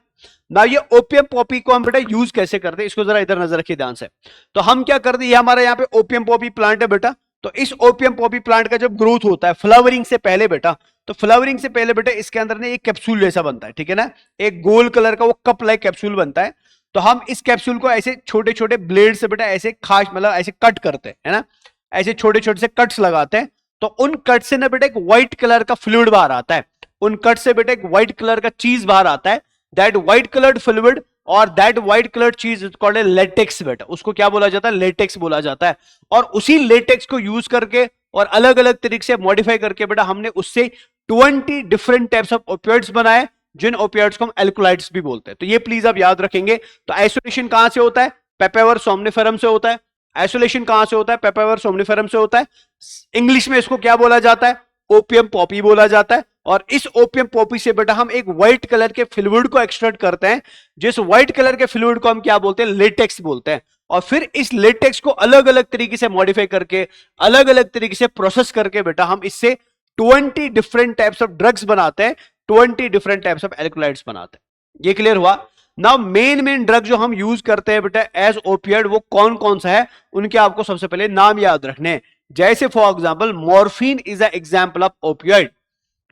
ना ये ओपियम पॉपी को हम बेटा यूज कैसे करते हैं, इसको जरा इधर नजर रखिए ध्यान से। तो हम क्या करते हैं, ये हमारे यहाँ पे ओपियम पॉपी प्लांट है बेटा। तो इस ओपियम पॉपी प्लांट का जब ग्रोथ होता है फ्लावरिंग से पहले बेटा, तो फ्लावरिंग से पहले बेटा इसके अंदर ना एक कैप्सूल जैसा बनता है, ठीक है ना? एक गोल कलर का वो कप लाइक कैप्सूल बनता है। तो हम इस कैप्सूल को ऐसे छोटे छोटे ब्लेड से बेटा ऐसे खास मतलब ऐसे कट करते हैं, है ना? ऐसे छोटे छोटे से कट्स लगाते हैं। तो उन कट से ना बेटा एक व्हाइट कलर का फ्लूइड बाहर आता है। उन कट से बेटा एक व्हाइट कलर का चीज बाहर आता है। दैट व्हाइट कलर्ड फ्लूइड और दैट व्हाइट कलर्ड चीज इज कॉल्ड लेटेक्स बेटा। उसको क्या बोला जाता है? लेटेक्स बोला जाता है। और उसी लेटेक्स को यूज करके और अलग अलग तरीके से मॉडिफाई करके बेटा हमने उससे 20 डिफरेंट टाइप्स ऑफ ओपियोइड्स बनाए, जिन ओपियोइड्स को हम एल्कोलाइड्स भी बोलते हैं। तो ये प्लीज आप याद रखेंगे। तो आइसोलेशन कहां से होता है? पेपेवर सोमनिफेरम से होता है। आइसोलेशन कहां से होता है? पेपेवर सोमनिफेरम से होता है। इंग्लिश में इसको क्या बोला जाता है? ओपियम पॉपी बोला जाता है। और इस ओपियम पॉपी से बेटा हम एक व्हाइट कलर के फ्लूइड को एक्सट्रैक्ट करते हैं, जिस व्हाइट कलर के फ्लूइड को हम क्या बोलते हैं? लेटेक्स बोलते हैं। और फिर इस लेटेक्स को अलग अलग तरीके से मॉडिफाई करके, अलग अलग तरीके से प्रोसेस करके बेटा हम इससे 20 डिफरेंट टाइप्स ऑफ ड्रग्स बनाते हैं, 20 डिफरेंट टाइप्स ऑफ एल्कोलाइड्स बनाते हैं। ये क्लियर हुआ? नाउ मेन ड्रग जो हम यूज करते हैं बेटा एज ओपियोइड, वो कौन कौन सा है, उनके आपको सबसे पहले नाम याद रखने हैं। जैसे for example morphine is a example of opioid,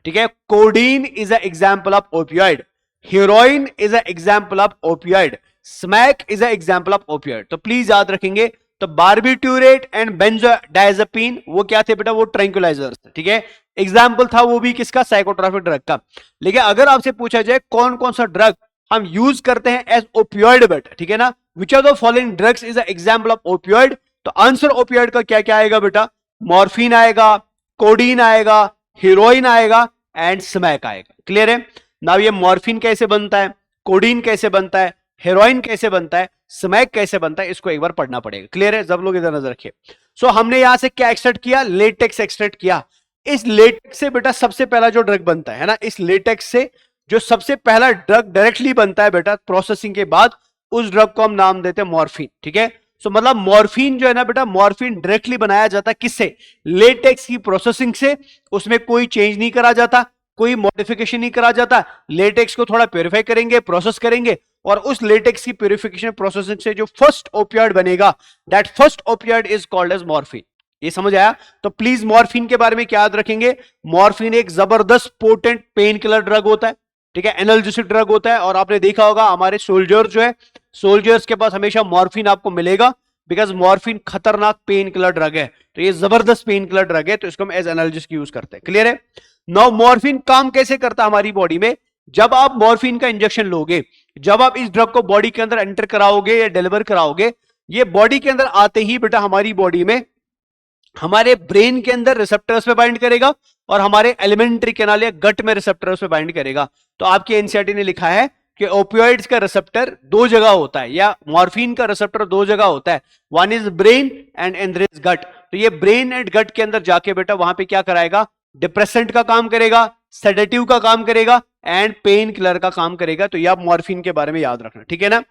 ठीक है? Codeine is a example of opioid, heroin is a example of opioid, smack is a example of opioid. तो प्लीज याद रखेंगे। तो बार्बिट्यूरेट एंड बेंजोडायजेपिन वो क्या थे बेटा? वो ट्रैंक्विलाइजर्स थे, ठीक है? एग्जाम्पल था वो भी किसका? साइकोट्रॉपिक ड्रग का। लेकिन अगर आपसे पूछा जाए कौन कौन सा ड्रग हम यूज करते हैं एज ओपियोइड बेटा, ठीक है ना? Which are the following drugs is a example of opioid? तो आंसर ओपियोइड का क्या क्या आएगा बेटा? मॉर्फिन आएगा, कोडीन आएगा, हीरोइन आएगा एंड स्मैक आएगा। क्लियर है? नाउ ये मॉर्फिन कैसे बनता है, कोडीन कैसे बनता है, हेरोइन कैसे बनता है, स्मैक कैसे बनता है, इसको एक बार पढ़ना पड़ेगा। क्लियर है? सब लोग इधर नजर रखिए। सो हमने यहां से क्या एक्सट्रैक्ट किया? लेटेक्स एक्सट्रैक्ट किया। इस लेटेक्स से बेटा सबसे पहला जो ड्रग बनता है ना, इस लेटेक्स से जो सबसे पहला ड्रग डायरेक्टली बनता है बेटा प्रोसेसिंग के बाद, उस ड्रग को हम नाम देते हैं मॉर्फिन, ठीक है? सो मतलब मॉर्फिन जो है ना बेटा, मॉर्फिन डायरेक्टली बनाया जाता है किससे? लेटेक्स की प्रोसेसिंग से। उसमें कोई चेंज नहीं करा जाता, कोई मॉडिफिकेशन नहीं करा जाता। लेटेक्स को थोड़ा प्योरीफाई करेंगे, प्रोसेस करेंगे, और उस लेटेक्स की प्योरिफिकेशन प्रोसेसिंग से जो फर्स्ट ओपियोइड बनेगा, that first opioid is called as morphine. ये समझ आया? तो प्लीज मॉर्फिन के बारे में क्या याद रखेंगे? मॉर्फिन एक जबरदस्त पोटेंट पेन किलर ड्रग होता है, ठीक है? एनाल्जेसिक ड्रग होता है। और आपने देखा होगा हमारे सोल्जर जो है, सोल्जर्स के पास हमेशा मॉर्फिन आपको मिलेगा, बिकॉज मॉर्फिन खतरनाक पेन किलर ड्रग है। तो ये जबरदस्त पेन किलर ड्रग है, तो इसको हम एज एनाल्जेसिक यूज करते हैं। क्लियर है? नाउ मॉर्फिन काम कैसे करता है हमारी बॉडी में? जब आप मॉर्फिन का इंजेक्शन लोगे, जब आप इस ड्रग को बॉडी के अंदर एंटर कराओगे या डिलीवर कराओगे, ये बॉडी के अंदर आते ही बेटा हमारी बॉडी में हमारे ब्रेन के अंदर रिसेप्टर्स पे बाइंड करेगा और हमारे एलिमेंट्री कैनाल या गट में रिसेप्टर्स पे बाइंड करेगा। तो आपकी एनसीईआरटी ने लिखा है कि ओपियोइड्स का रिसेप्टर दो जगह होता है, या मॉर्फिन का रिसेप्टर दो जगह होता है। One is brain and another is गट। तो ये ब्रेन एंड गट के अंदर जाके बेटा वहां पे क्या कराएगा? डिप्रेसेंट का काम करेगा, सेडेटिव का काम करेगा एंड पेन किलर का काम करेगा। तो ये आप मॉर्फिन के बारे में याद रखना, ठीक है ना?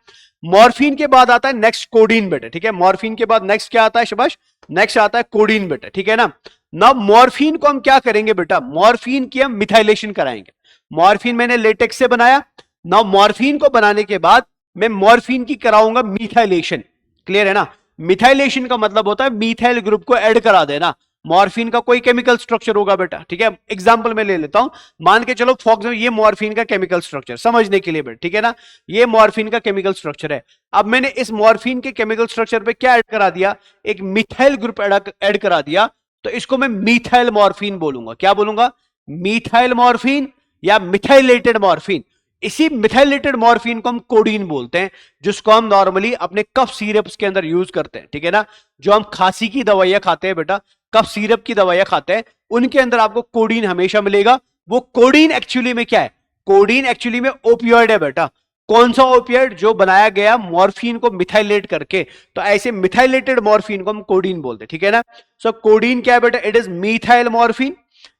मॉर्फिन के बाद आता है नेक्स्ट कोडीन बेटा, ठीक है? मॉर्फिन के बाद नेक्स्ट क्या आता है शाबाश? नेक्स्ट आता है कोडीन बेटा, ठीक है ना? ना मॉर्फिन को हम क्या करेंगे बेटा? मॉर्फिन की हम मिथाइलेशन कराएंगे। मॉर्फिन मैंने लेटेक्स से बनाया, ना मॉर्फिन को बनाने के बाद मैं मॉर्फिन की कराऊंगा मिथाइलेशन। क्लियर है ना? मिथाइलेशन का मतलब होता है मीथाइल ग्रुप को ऐड करा देना। मॉर्फिन का कोई केमिकल स्ट्रक्चर होगा बेटा, ठीक है। एग्जांपल में ले लेता हूं, मान के चलो फॉर एग्जांपल ये मॉर्फिन का केमिकल स्ट्रक्चर समझने के लिए बेटा, ठीक है ना, ये मॉर्फिन का केमिकल स्ट्रक्चर है। अब मैंने इस मॉर्फिन के केमिकल स्ट्रक्चर पे क्या ऐड करा दिया, एक मिथाइल ग्रुप ऐड करा दिया, तो इसको मैं मिथाइल मॉर्फिन बोलूंगा। क्या बोलूंगा, मिथाइल मॉर्फिन या मिथाइलेटेड मॉर्फिन। इसी मिथाइलेटेड मॉर्फिन को हम कोडीन बोलते हैं, जिसको हम नॉर्मली अपने कफ सिरप्स के अंदर यूज करते हैं, ठीक है ना। जो हम खांसी की दवाइयां खाते हैं बेटा, कफ सिरप की दवाइयां खाते हैं, उनके अंदर आपको कोडीन हमेशा मिलेगा। वो कोडीन एक्चुअली में क्या है, कोडीन एक्चुअली में ओपियोइड है बेटा। कौन सा ओपियोइड, जो बनाया गया मॉर्फिन को मिथाइलेट करके, तो ऐसे मिथाइलेटेड मॉर्फिन को हम कोडीन बोलते हैं, ठीक है ना। सो कोडीन क्या है बेटा, इट इज मिथाइल मॉर्फिन।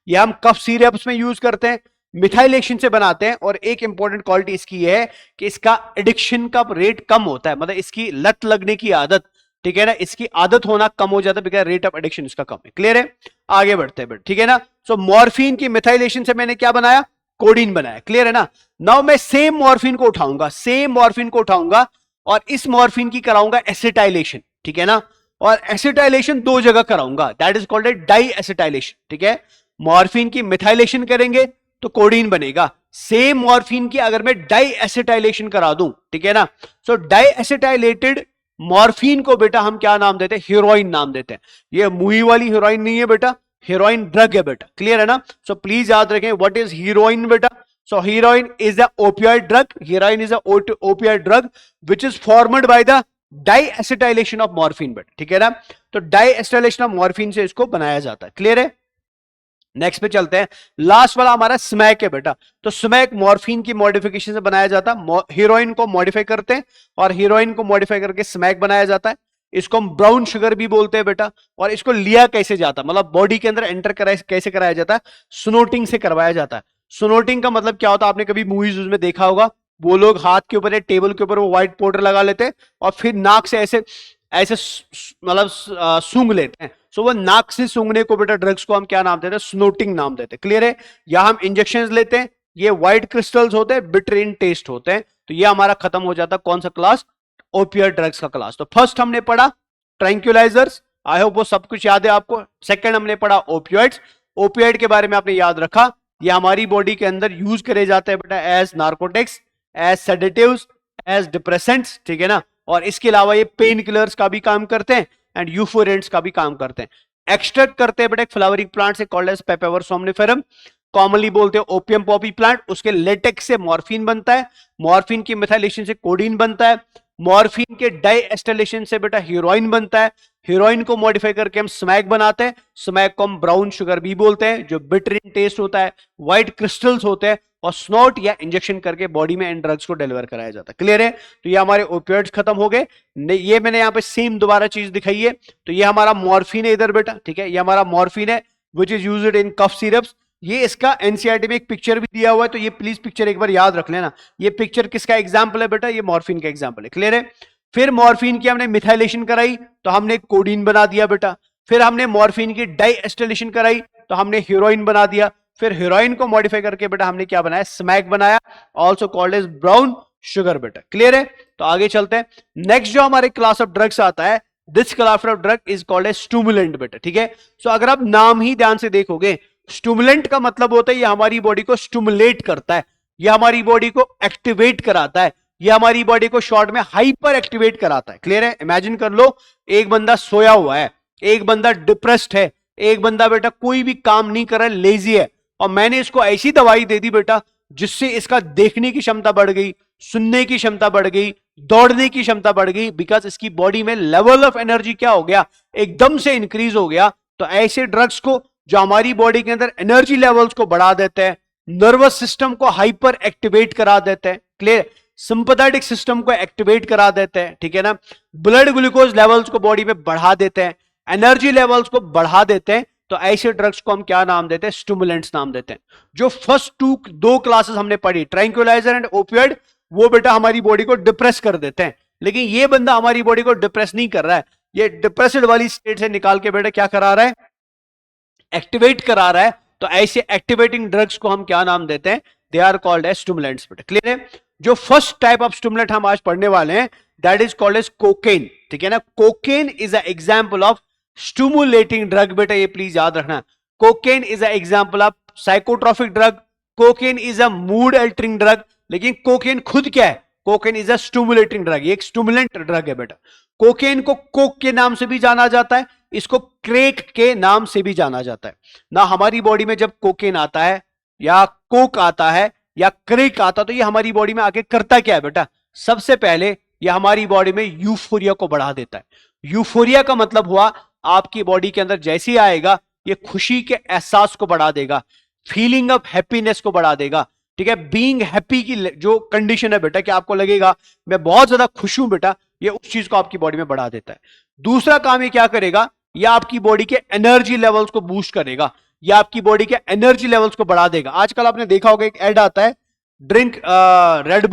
ये हम कफ सिरप्स में यूज करते हैं, मिथाइलेशन से बनाते हैं। और एक इंपॉर्टेंट क्वालिटी इसकी है कि इसका एडिक्शन का रेट कम होता है, मतलब इसकी लत लगने की आदत, ठीक है ना, इसकी आदत होना कम हो जाता है, बिकॉज़ रेट ऑफ एडिक्शन इसका कम है। क्लियर है, आगे बढ़ते हैं, ठीक है ना। सो मॉर्फिन की मिथाइलेशन से मैंने क्या बनाया, कोडीन बनाया। क्लियर है ना। नाउ मैं सेम मॉर्फिन को उठाऊंगा, सेम मॉर्फिन को उठाऊंगा और इस मॉर्फिन की कराऊंगा एसिटाइलेशन, ठीक है ना। और एसिटाइलेशन दो जगह कराऊंगा, that is called a di acetylation, ठीक है। मॉर्फिन की मिथाइलेशन करेंगे तो कोडीन बनेगा। सेम मॉर्फिन की अगर मैं डाई एसिटाइलेशन करा दूं, ठीक है ना, सो डाई एसिटाइलेटेड मॉर्फिन को बेटा हम क्या नाम देते हैं, हीरोइन नाम देते हैं। ये मुई वाली हीरोइन नहीं है बेटा, हीरोइन ड्रग है बेटा। क्लियर है ना। सो प्लीज याद रखें, व्हाट इज हीरोइन बेटा। So heroin is a opioid drug, heroin is a opioid drug which is formed by the diacetylation of morphine बेटा, ठीक है ना। तो डाई एसिटाइलेशन ऑफ मॉर्फिन से इसको बनाया जाता है। क्लियर है। नेक्स्ट पे चलते हैं, लास्ट वाला हमारा स्मैक है बेटा। तो स्मैक मॉर्फिन की मॉडिफिकेशन से बनाया जाता है, हीरोइन को मॉडिफाई करते हैं और हीरोइन को मॉडिफाई करके स्मैक बनाया जाता है। इसको हम ब्राउन शुगर भी बोलते हैं बेटा। और इसको लिया कैसे जाता है, मतलब बॉडी के अंदर एंटर कैसे कराया जाता है, स्नोटिंग से करवाया जाता है। स्नोटिंग का मतलब क्या होता है, आपने कभी मूवीज में देखा होगा, वो लोग हाथ के ऊपर या टेबल के ऊपर वो व्हाइट पाउडर लगा लेते हैं और फिर नाक से ऐसे ऐसे मतलब सूंघ लेते हैं। सो वो नाक से सूंघने को बेटा ड्रग्स को हम क्या नाम देते हैं, स्नोटिंग नाम देते हैं। क्लियर है। या हम इंजेक्शन लेते हैं, ये व्हाइट क्रिस्टल्स होते हैं, बिटर इन टेस्ट होते हैं। तो ये हमारा खत्म हो जाता है कौन सा क्लास, ओपियोइड ड्रग्स का क्लास। तो फर्स्ट हमने पढ़ा ट्रैंक्विलाइजर्स, आई होप वो सब कुछ याद है आपको। सेकंड हमने पढ़ा ओपियोइड्स, ओपियोइड के बारे में आपने याद रखा, ये हमारी बॉडी के अंदर यूज करे जाते हैं बेटा as narcotics, as sedatives, as depressants, ठीक है ना। और इसके अलावा ये पेन किलर्स का भी काम करते हैं एंड यूफोरेंट्स का भी काम करते हैं। एक्सट्रैक्ट करते हैं बेटा फ्लावरिंग प्लांट से, called as papaver somniferum, commonly बोलते हैं ओपियम पॉपी प्लांट। उसके लेटेक्स से मॉर्फिन बनता है, मॉर्फिन की मिथाइलेशन से कोडीन बनता है, मॉर्फिन के डाई एस्टाइलेशन से बेटा हीरोइन बनता है, हीरोइन को मॉडिफाई करके हम स्मैक बनाते हैं, स्मैक को हम ब्राउन शुगर भी बोलते हैं, जो बिटर इन टेस्ट होता है, व्हाइट क्रिस्टल्स होते हैं, और स्नॉट या इंजेक्शन करके बॉडी में इन ड्रग्स को डिलीवर कराया जाता है। क्लियर है। तो ये हमारे ओपियोइड्स खत्म हो गए। ये मैंने यहाँ पे सेम दोबारा चीज दिखाई है। तो ये हमारा मॉर्फिन है इधर बेटा, ठीक है, ये हमारा मॉर्फिन है which is used in cough syrups. ये इसका एनसीईआरटी में एक पिक्चर भी दिया हुआ है, तो ये प्लीज पिक्चर एक बार याद रख लेना। ये पिक्चर किसका एग्जाम्पल है बेटा, ये मॉर्फिन का एग्जाम्पल है। क्लियर है। फिर मॉर्फिन की हमने मिथाइलेशन कराई तो हमने कोडीन बना दिया बेटा। फिर हमने मॉर्फिन की डाई एस्टाइलेशन कराई तो हमने हीरोइन बना दिया। फिर हीरोइन को मॉडिफाई करके बेटा हमने क्या बनाया, स्मैक बनाया, also called as brown sugar बेटा। क्लियर है। तो आगे चलते हैं। नेक्स्ट जो हमारे क्लास ऑफ ड्रग्स आता है, this class of drug is called as stimulant बेटा, ठीक है। सो अगर आप नाम ही ध्यान से देखोगे, स्टिमुलेंट का मतलब होता है ये हमारी बॉडी को स्टिमुलेट करता है, ये हमारी बॉडी को एक्टिवेट कराता है, ये हमारी बॉडी को शॉर्ट में हाइपर एक्टिवेट कराता है। क्लियर है। इमेजिन कर लो, एक बंदा सोया हुआ है, एक बंदा डिप्रेस्ड है, एक बंदा बेटा कोई भी काम नहीं कर रहा है, लेजी है, और मैंने इसको ऐसी दवाई दे दी बेटा जिससे इसका देखने की क्षमता बढ़ गई, सुनने की क्षमता बढ़ गई, दौड़ने की क्षमता बढ़ गई, बिकॉज इसकी बॉडी में लेवल ऑफ एनर्जी क्या हो गया, एकदम से इंक्रीज हो गया। तो ऐसे ड्रग्स को जो हमारी बॉडी के अंदर एनर्जी लेवल्स को बढ़ा देते हैं, नर्वस सिस्टम को हाइपर एक्टिवेट करा देते हैं, क्लियर, सिंपैथेटिक सिस्टम को एक्टिवेट करा देते हैं, ठीक है ना, ब्लड ग्लूकोज लेवल्स को बॉडी में बढ़ा देते हैं, एनर्जी लेवल्स को बढ़ा देते हैं। तो ऐसे ड्रग्स को हम क्या नाम देते हैं, स्टिमुलेंट्स नाम देते हैं। जो फर्स्ट दो क्लासेस हमने पढ़ी, ट्रैंक्विलाइजर एंड ओपियोइड, वो बेटा हमारी बॉडी को डिप्रेस कर देते हैं। लेकिन ये बंदा हमारी बॉडी को डिप्रेस नहीं कर रहा है, ये डिप्रेस्ड वाली स्टेट से निकाल के बेटा क्या करा रहा है, एक्टिवेट करा रहा है। तो ऐसे एक्टिवेटिंग ड्रग्स को हम क्या नाम देते हैं, they are called as stimulants बेटा। क्लियर है। जो फर्स्ट टाइप ऑफ स्टिमुलेंट हम आज पढ़ने वाले हैं, that is called as cocaine, ठीक है ना। Cocaine is a example of stimulating drug बेटा, ये प्लीज याद रखना। Cocaine is a example of psychotropic drug, cocaine is a mood altering drug. लेकिन कोकेन खुद क्या है? Cocaine is a stimulating drug, ये एक स्टिमुलेंट ड्रग है बेटा। कोकेन को कोक के नाम से भी जाना जाता है, इसको क्रेक के नाम से भी जाना जाता है ना। हमारी बॉडी में जब कोकेन आता है या कोक आता है या क्रेक आता है, तो ये हमारी बॉडी में आके करता क्या है बेटा? सबसे पहले ये हमारी बॉडी में यूफोरिया को बढ़ा देता है। यूफोरिया का मतलब हुआ आपकी बॉडी के अंदर जैसे ही आएगा, ये खुशी के एहसास को बढ़ा देगा, फीलिंग ऑफ हैप्पीनेस को बढ़ा देगा। ठीक है, बीइंग हैप्पी की जो कंडीशन है बेटा, कि आपको लगेगा मैं बहुत ज्यादा खुश हूं बेटा, ये उस चीज को आपकी बॉडी में बढ़ा देता है। दूसरा काम ये क्या करेगा? ये आपकी बॉडी के एनर्जी लेवल्स को बूस्ट करेगा, या आपकी बॉडी के एनर्जी लेवल्स को बढ़ा देगा। आजकल आपने देखा होगा एक ऐड आता है, drink red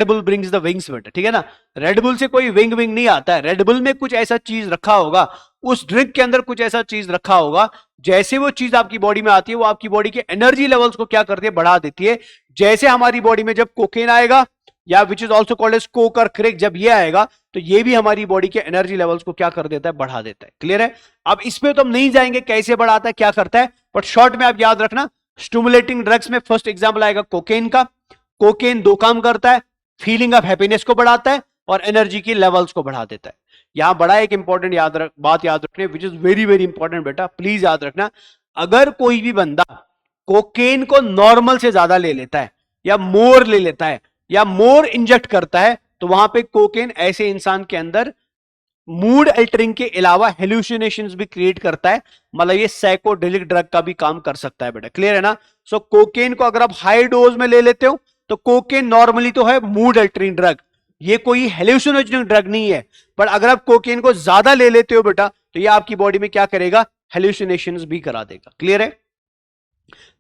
bull brings the wings बेटा। ठीक है ना, रेड बुल से कोई विंग विंग नहीं आता है, रेड बुल में कुछ ऐसा चीज रखा होगा, उस ड्रिंक के अंदर कुछ ऐसा चीज रखा होगा, जैसे वो चीज आपकी बॉडी में आती है, वो आपकी बॉडी के एनर्जी लेवल्स को क्या करती है? बढ़ा देती है। जैसे हमारी बॉडी में जब कोकेन आएगा, या which is also called as coke और क्रेक, जब ये आएगा तो ये भी हमारी बॉडी के एनर्जी लेवल्स को क्या कर देता है? बढ़ा देता है। क्लियर है? अब इसमें तो हम नहीं जाएंगे कैसे बढ़ाता है, क्या करता है, बट शॉर्ट में आप याद रखना, स्टिमुलेटिंग ड्रग्स में फर्स्ट एग्जांपल आएगा कोकेन का। कोकेन दो काम करता है, फीलिंग ऑफ हैप्पीनेस को बढ़ाता है और एनर्जी की लेवल्स को बढ़ा देता है। यहां बड़ा एक इंपॉर्टेंट बात याद रखने, which is very very important बेटा, प्लीज याद रखना। अगर कोई भी बंदा कोकेन को नॉर्मल से ज्यादा ले लेता है, या मोर ले लेता है, या मोर इंजेक्ट करता है, तो वहां पे कोकेन ऐसे इंसान के अंदर मूड अल्टरिंग के अलावा हेल्यूसिनेशंस भी क्रिएट करता है। मतलब ये साइकोडेलिक ड्रग का भी काम कर सकता है बेटा। क्लियर है ना? सो कोकेन को अगर आप हाई डोज में ले लेते हो, तो कोकेन नॉर्मली तो है मूड अल्टरिंग ड्रग, ये कोई हेल्यूसिनोजेनिक ड्रग नहीं है। पर अगर आप कोकेन को ज्यादा ले लेते हो बेटा, तो ये आपकी बॉडी में क्या करेगा? हेल्यूसिनेशंस भी करा देगा। क्लियर है?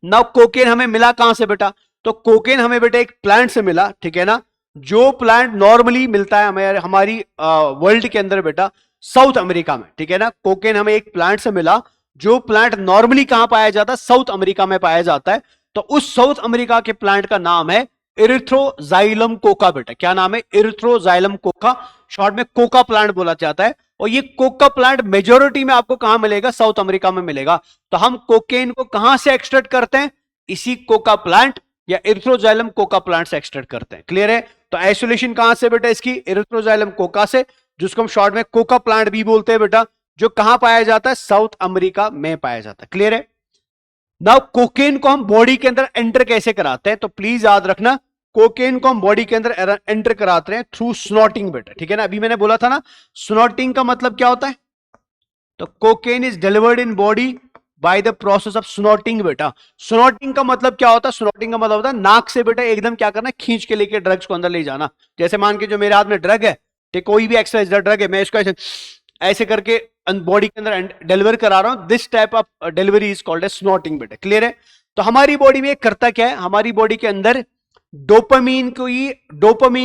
नाउ कोकेन हमें मिला कहां से बेटा? तो कोकेन हमें बेटा एक प्लांट से मिला। ठीक है ना, जो प्लांट नॉर्मली मिलता है हमें हमारी वर्ल्ड के अंदर बेटा, साउथ अमेरिका में। ठीक है ना, कोकेन हमें एक प्लांट से मिला, जो प्लांट नॉर्मली कहां पाया जाता है? साउथ अमेरिका में पाया जाता है। तो उस साउथ अमेरिका के प्लांट का नाम है इरिथ्रोजाइलम कोका बेटा। क्या नाम है? इरिथ्रोजाइलम कोका, शॉर्ट में कोका प्लांट बोला जाता है। और ये कोका प्लांट मेजोरिटी में आपको कहां मिलेगा? साउथ अमेरिका में मिलेगा। तो हम कोकेन को कहां से एक्सट्रैक्ट करते हैं? इसी कोका प्लांट या इरिथ्रोजाइलम कोका प्लांट से एक्सट्रैक्ट करते हैं। क्लियर है? तो आइसोलेशन कहां से बेटा? इसकी इरिथ्रोजाइलम कोका से, जिसको हम शॉर्ट में कोका प्लांट भी बोलते हैं बेटा, जो कहां पाया जाता है? साउथ अमेरिका में पाया जाता है। क्लियर है? नाउ कोकेन को हम बॉडी के अंदर एंटर कैसे कराते हैं? तो प्लीज याद रखना, कोकेन को हम बॉडी के अंदर एंटर कराते हैं थ्रू स्नॉटिंग बेटा। ठीक है ना, अभी मैंने बोला था ना, स्नॉटिंग का मतलब क्या होता है? तो cocaine is delivered in body by the process of snorting बेटा। स्नॉटिंग का मतलब क्या होता है? स्नॉटिंग का मतलब होता है नाक से बेटा एकदम क्या करना, खींच के लेके ड्रग्स को अंदर ले जाना। जैसे मान के जो मेरे हाथ में ड्रग है, ठीक, कोई भी एक्सरसाइज ड्रग है, मैं इसको ऐसे ऐसे करके बॉडी के अंदर डिलीवर करा रहा हूं। This type of delivery is called as snorting बेटा। क्लियर है? तो हमारी बॉडी में करता क्या है? हमारी बॉडी के अंदर डोपामीन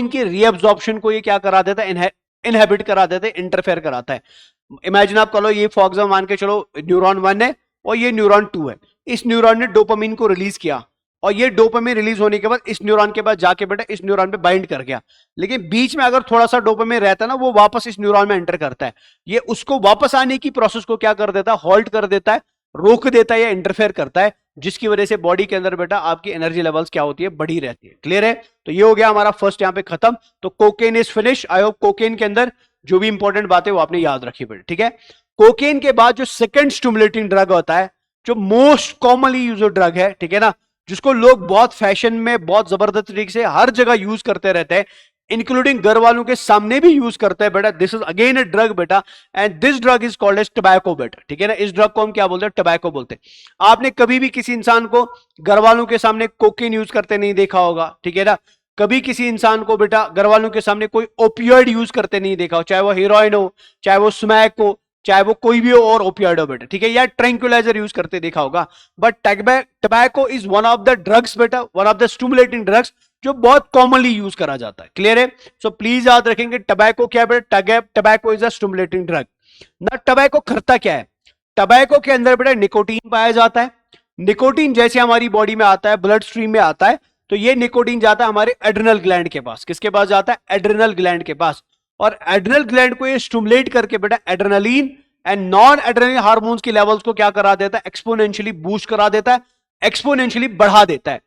की रीअब्जॉर्प्शन को ये क्या करा देता है? इनहेबिट करा देता है, इंटरफेयर कराता है। इमेजिन आप करो, ये फॉर एग्जाम्पल मान के चलो न्यूरॉन 1 है और ये न्यूरॉन 2 है। इस न्यूरॉन ने डोपामीन को रिलीज किया, और ये डोपामीन रिलीज होने के बाद इस न्यूरॉन के पास जाके बेटा इस न्यूरॉन पे बाइंड कर गया। लेकिन बीच में अगर थोड़ा सा डोपामीन रहता है ना, वो वापस इस न्यूरॉन में एंटर करता है। ये उसको वापस आने की प्रोसेस को क्या कर देता है? हॉल्ट कर देता है, रोक देता है या इंटरफेयर करता है, जिसकी वजह से बॉडी के अंदर बेटा आपकी एनर्जी लेवल्स क्या होती है? बढ़ी रहती है। क्लियर है? तो ये हो गया हमारा फर्स्ट यहाँ पे खत्म। तो cocaine is finish. I hope cocaine के अंदर जो भी इंपॉर्टेंट बात है वो आपने याद रखी बेटा। ठीक है? कोकेन के बाद जो सेकंड स्टिमुलेटिंग ड्रग होता है, जो मोस्ट कॉमनली यूज ड्रग है, ठीक है ना, जिसको लोग बहुत फैशन में बहुत जबरदस्त तरीके से हर जगह यूज करते रहते हैं, इंक्लूडिंग घर वालों के सामने भी यूज करते हैं बेटा। This is again a drug बेटा, and this drug is called as tobacco बेटा। ठीक है ना, इस ड्रग को हम क्या बोलते हैं? टबैको बोलते हैं। आपने कभी भी किसी इंसान को घर वालों के सामने कोकेन यूज करते नहीं देखा होगा। ठीक है ना, कभी किसी इंसान को बेटा घर वालों के सामने कोई ओपियोइड यूज करते नहीं देखा हो, चाहे वो हीरोइन हो, चाहे वो स्मैक हो, चाहे वो कोई भी हो और ओपियोइड हो बेटा। ठीक है, या ट्रैंक्विलाइजर यूज करते देखा होगा। But tobacco is one of the drugs बेटा, one of the stimulating drugs जो बहुत कॉमनली यूज करा जाता है। क्लियर है? सो प्लीज याद रखेंगे, टबैको क्या है बेटा? Tobacco is a stimulating drug. ना टबैको करता क्या है? टबैको के अंदर बेटा निकोटीन पाया जाता है। निकोटीन जैसे हमारी बॉडी में आता है, ब्लड स्ट्रीम में आता है, तो ये निकोटीन जाता है हमारे एड्रिनल ग्लैंड के पास। किसके पास जाता है? एड्रिनल ग्लैंड के पास। और एड्रिनल ग्लैंड को ये स्टिमुलेट करके बेटा adrenaline and non adrenaline hormones की लेवल्स को क्या करा देता है, एक्सपोनेंशियली बूस्ट करा देता है, एक्सपोनेंशियली बढ़ा देता है।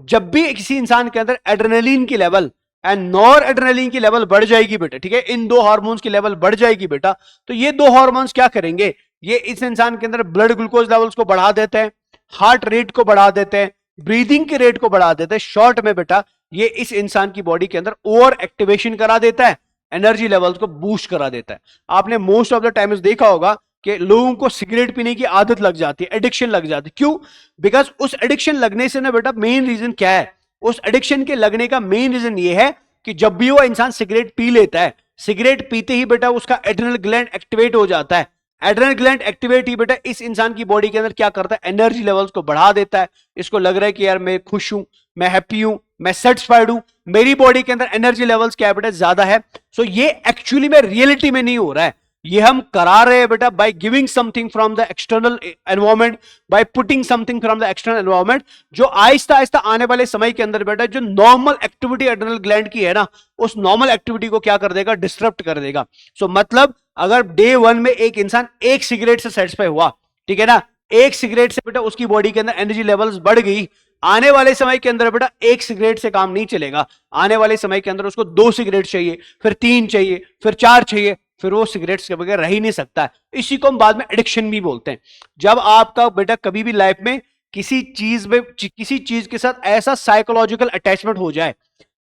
जब भी किसी इंसान के अंदर एड्रेनलिन की लेवल एंड नॉर एड्रेनलिन की लेवल बढ़ जाएगी बेटा, ठीक है, इन दो हार्मोन्स की लेवल बढ़ जाएगी बेटा, तो ये दो हार्मोन्स क्या करेंगे, ये इस इंसान के अंदर ब्लड ग्लूकोज लेवल्स को बढ़ा देते हैं, हार्ट रेट को बढ़ा देते हैं, ब्रीदिंग के रेट को बढ़ा देते हैं। शॉर्ट में बेटा ये इस इंसान की बॉडी के अंदर ओवर एक्टिवेशन करा देता है, एनर्जी लेवल्स को बूस्ट करा देता है। आपने मोस्ट ऑफ द टाइम्स देखा होगा कि लोगों को सिगरेट पीने की आदत लग जाती है, एडिक्शन लग जाती है। क्यों? बिकॉज उस एडिक्शन लगने से ना बेटा मेन रीजन क्या है, उस एडिक्शन के लगने का मेन रीजन ये है कि जब भी वो इंसान सिगरेट पी लेता है, सिगरेट पीते ही बेटा उसका एड्रेनल ग्लैंड एक्टिवेट हो जाता है। एड्रेनल ग्लैंड एक्टिवेट ही बेटा इस इंसान की बॉडी के अंदर क्या करता है, एनर्जी लेवल्स को बढ़ा देता है। इसको लग रहा है कि यार मैं खुश हूं, मैं हैप्पी हूं, मैं सेटिस्फाइड हूं, मेरी बॉडी के अंदर एनर्जी लेवल्स क्या है बेटा, ज्यादा है। सो ये एक्चुअली में रियलिटी में नहीं हो रहा है, ये हम करा रहे हैं बेटा by giving something from the external environment, by putting something from the external environment, जो आहिस्ता आहिस्ता आने वाले समय के अंदर बेटा जो नॉर्मल एक्टिविटी एड्रेनल ग्लैंड की है ना, उस नॉर्मल एक्टिविटी को क्या कर देगा, डिस्टर्ब कर देगा। सो मतलब अगर डे 1 में एक इंसान एक सिगरेट से सेटिस्फाई हुआ, ठीक है ना, एक सिगरेट से बेटा उसकी बॉडी के अंदर एनर्जी लेवल्स बढ़ गई, आने वाले समय के अंदर बेटा एक सिगरेट से काम नहीं चलेगा, आने वाले समय के अंदर उसको 2 सिगरेट चाहिए, फिर 3 चाहिए, फिर 4 चाहिए, फिर वो सिगरेट्स के बगैर रह ही नहीं सकता है। इसी को हम बाद में एडिक्शन भी बोलते हैं। जब आपका बेटा कभी भी लाइफ में किसी चीज के साथ ऐसा साइकोलॉजिकल अटैचमेंट हो जाए,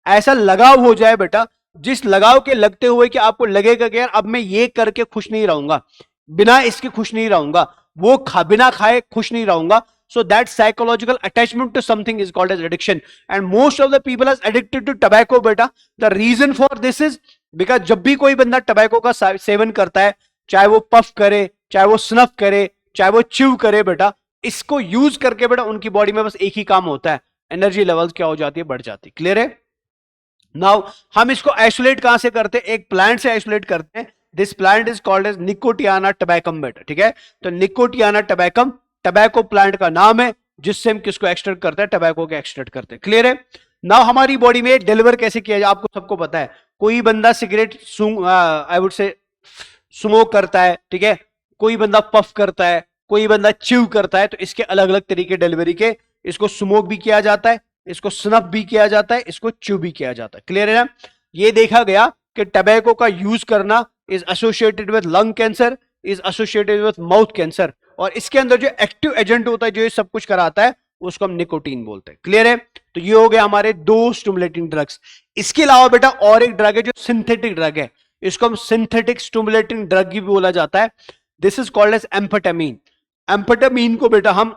ऐसा लगाव हो जाए बेटा, जिस लगाव के लगते हुए कि आपको लगेगा कि यार अब मैं ये करके खुश नहीं रहूंगा, बिना इसके खुश नहीं रहूंगा, वो बिना खाए खुश नहीं रहूंगा, so that psychological attachment to something is called as addiction, and most of the people are addicted to tobacco beta. The reason for this is because जब भी कोई बंदा टबैको का सेवन करता है, चाहे वो पफ करे, चाहे वो स्नफ करे, चाहे वो च्यू करे बेटा, इसको यूज करके बेटा उनकी बॉडी में बस एक ही काम होता है, एनर्जी लेवल्स क्या हो जाती है, बढ़ जाती है। क्लियर है? नाउ हम इसको आइसोलेट कहां से करते हैं, एक प्लांट से आइसोलेट करते हैं। This plant is called as nicotiana tabacum बेटा, ठीक है। तो निकोटियाना टबैकम टबैको प्लांट का नाम है, जिससे हम किसको एक्सट्रैक्ट करते हैं, टबैको के एक्सट्रैक्ट करते हैं। क्लियर है? नाउ हमारी बॉडी में डिलीवर कैसे किया जाए, आपको सबको पता है। कोई बंदा सिगरेट आई वुड से स्मोक करता है, ठीक है, कोई बंदा पफ करता है, कोई बंदा च्यू करता है, तो इसके अलग अलग तरीके डिलीवरी के। इसको स्मोक भी किया जाता है, इसको स्नफ भी किया जाता है, इसको च्यू भी किया जाता है। क्लियर है ना? ये देखा गया कि टबैको का यूज करना is associated with lung cancer, is associated with mouth cancer, और इसके अंदर जो एक्टिव एजेंट होता है जो ये सब कुछ कराता है उसको हम निकोटीन बोलते हैं। क्लियर है? तो ये हो गया हमारे 2 स्टिमुलेटिंग ड्रग्स। इसके अलावा बेटा और एक ड्रग है जो सिंथेटिक ड्रग है, इसको हम सिंथेटिक स्टिमुलेटिंग ड्रग भी बोला जाता है। This is called as amphetamine. Amphetamine को बेटा हम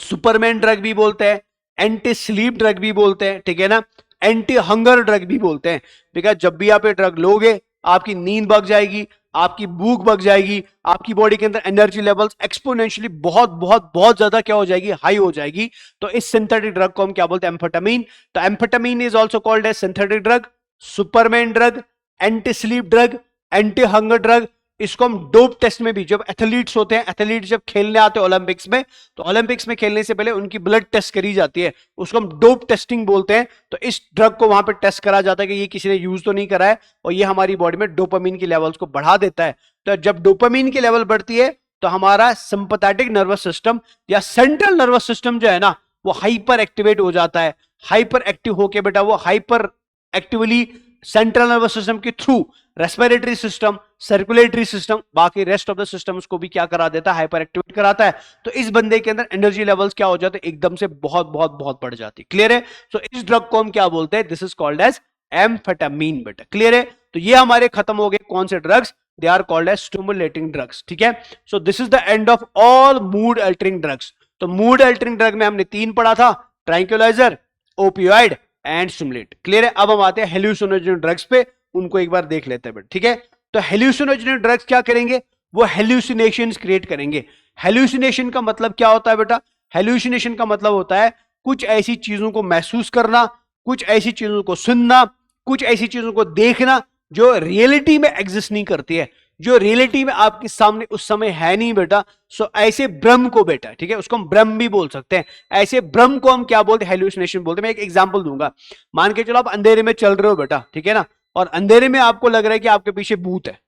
सुपरमैन ड्रग भी बोलते हैं, एंटी स्लीप ड्रग भी बोलते हैं, ठीक है ना, एंटी हंगर ड्रग भी बोलते हैं। बिकॉज जब भी आप ये ड्रग लोगे आपकी नींद भाग जाएगी, आपकी भूख भाग जाएगी, आपकी बॉडी के अंदर एनर्जी लेवल्स एक्सपोनेंशियली बहुत बहुत बहुत ज्यादा क्या हो जाएगी, हाई हो जाएगी। तो इस सिंथेटिक ड्रग को हम क्या बोलते हैं, एम्फेटामीन। तो amphetamine is also called as synthetic drug, superman drug, anti sleep drug, anti hunger drug. इसको हम डोप टेस्ट में भी, जब एथलीट्स होते हैं, एथलीट्स जब खेलने आते हैं ओलंपिक्स में, तो ओलंपिक्स में खेलने से पहले उनकी ब्लड टेस्ट करी जाती है, उसको हम डोप टेस्टिंग बोलते हैं। तो इस ड्रग को वहां पे टेस्ट करा जाता है कि ये किसी ने यूज तो नहीं करा है, और ये हमारी बॉडी में डोपामिन की लेवल्स को बढ़ा देता है। तो जब डोपामिन की लेवल बढ़ती है तो हमारा सिंपैथेटिक नर्वस सिस्टम या सेंट्रल नर्वस सिस्टम जो है ना, वो हाइपर एक्टिवेट हो जाता है। हाइपर एक्टिव होके बेटा वो hyper actively central nervous system के through respiratory system, circulatory system, बाकी रेस्ट ऑफ द सिस्टम्स को भी क्या करा देता है, हाइपर एक्टिवेट कराता है। तो इस बंदे के अंदर एनर्जी लेवल्स क्या हो जाते हैं, एकदम से बहुत बहुत बहुत बढ़ जाती है। क्लियर है? सो इस ड्रग को हम क्या बोलते हैं, this is called as amphetamine बेटा। क्लियर है? तो ये हमारे खत्म हो गए कौन से drugs, they are called as stimulating drugs. ठीक है? So this is the end of all mood altering drugs. तो मूड अल्टरिंग ड्रग में हमने 3 पढ़ा था, tranquilliser, opioid and stimulate. Clear है? अब हम आते हैं हेलुसिनोजेनिक ड्रग्स पे, उनको एक बार देख लेते हैं। ठीक है? तो हेलुसिनोजेनिक ड्रग्स क्या करेंगे, वो हेलुसिनेशंस क्रिएट करेंगे। हेलुसिनेशन का मतलब क्या होता है बेटा, हेलुसिनेशन का मतलब होता है कुछ ऐसी चीजों को महसूस करना, कुछ ऐसी चीजों को सुनना, कुछ ऐसी चीजों को देखना जो रियलिटी में एग्जिस्ट नहीं करती है, जो रियलिटी में आपके सामने उस समय है नहीं बेटा। सो ऐसे भ्रम को बेटा, ठीक है, उसको हम भ्रम भी बोल सकते हैं। ऐसे भ्रम को हम क्या बोलते हैं, हेलुसिनेशन बोलते हैं। मैं एक एग्जांपल दूंगा। मान के चलो आप अंधेरे में चल रहे हो बेटा, ठीक है ना, और अंधेरे में आपको लग रहा है कि आपके पीछे भूत है।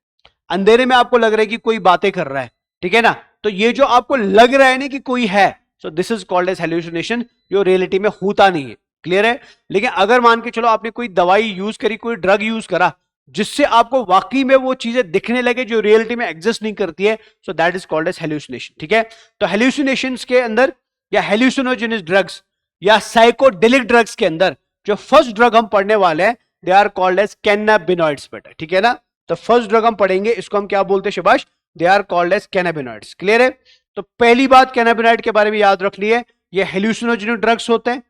अंधेरे में आपको लग रहा है कि कोई बातें कर रहा है, ठीक है ना, तो ये जो आपको लग रहा है ना कि कोई है, so this is called as hallucination, जो रियलिटी में होता नहीं है। क्लियर है? लेकिन अगर मान के चलो आपने कोई दवाई यूज करी, कोई ड्रग यूज करा, जिससे आपको वाकई में वो चीजें दिखने लगे जो रियलिटी में एग्जिस्ट नहीं करती है, so that is called as hallucination. ठीक है, तो हेल्यूसिनेशंस के अंदर या हेल्यूसिनोजेनस ड्रग्स या साइकोडेलिक ड्रग्स के अंदर जो फर्स्ट ड्रग हम पढ़ने वाले हैं, they are called as cannabinoids बेटा। ठीक है ना, तो फर्स्ट ड्रग हम पढ़ेंगे, इसको हम क्या बोलते हैं शिबाश? They are called as cannabinoids. Clear है? तो पहली बात कैनाबिनॉइड के बारे में याद रख लिए, ये हेल्यूसिनोजेनिक ड्रग्स होते हैं,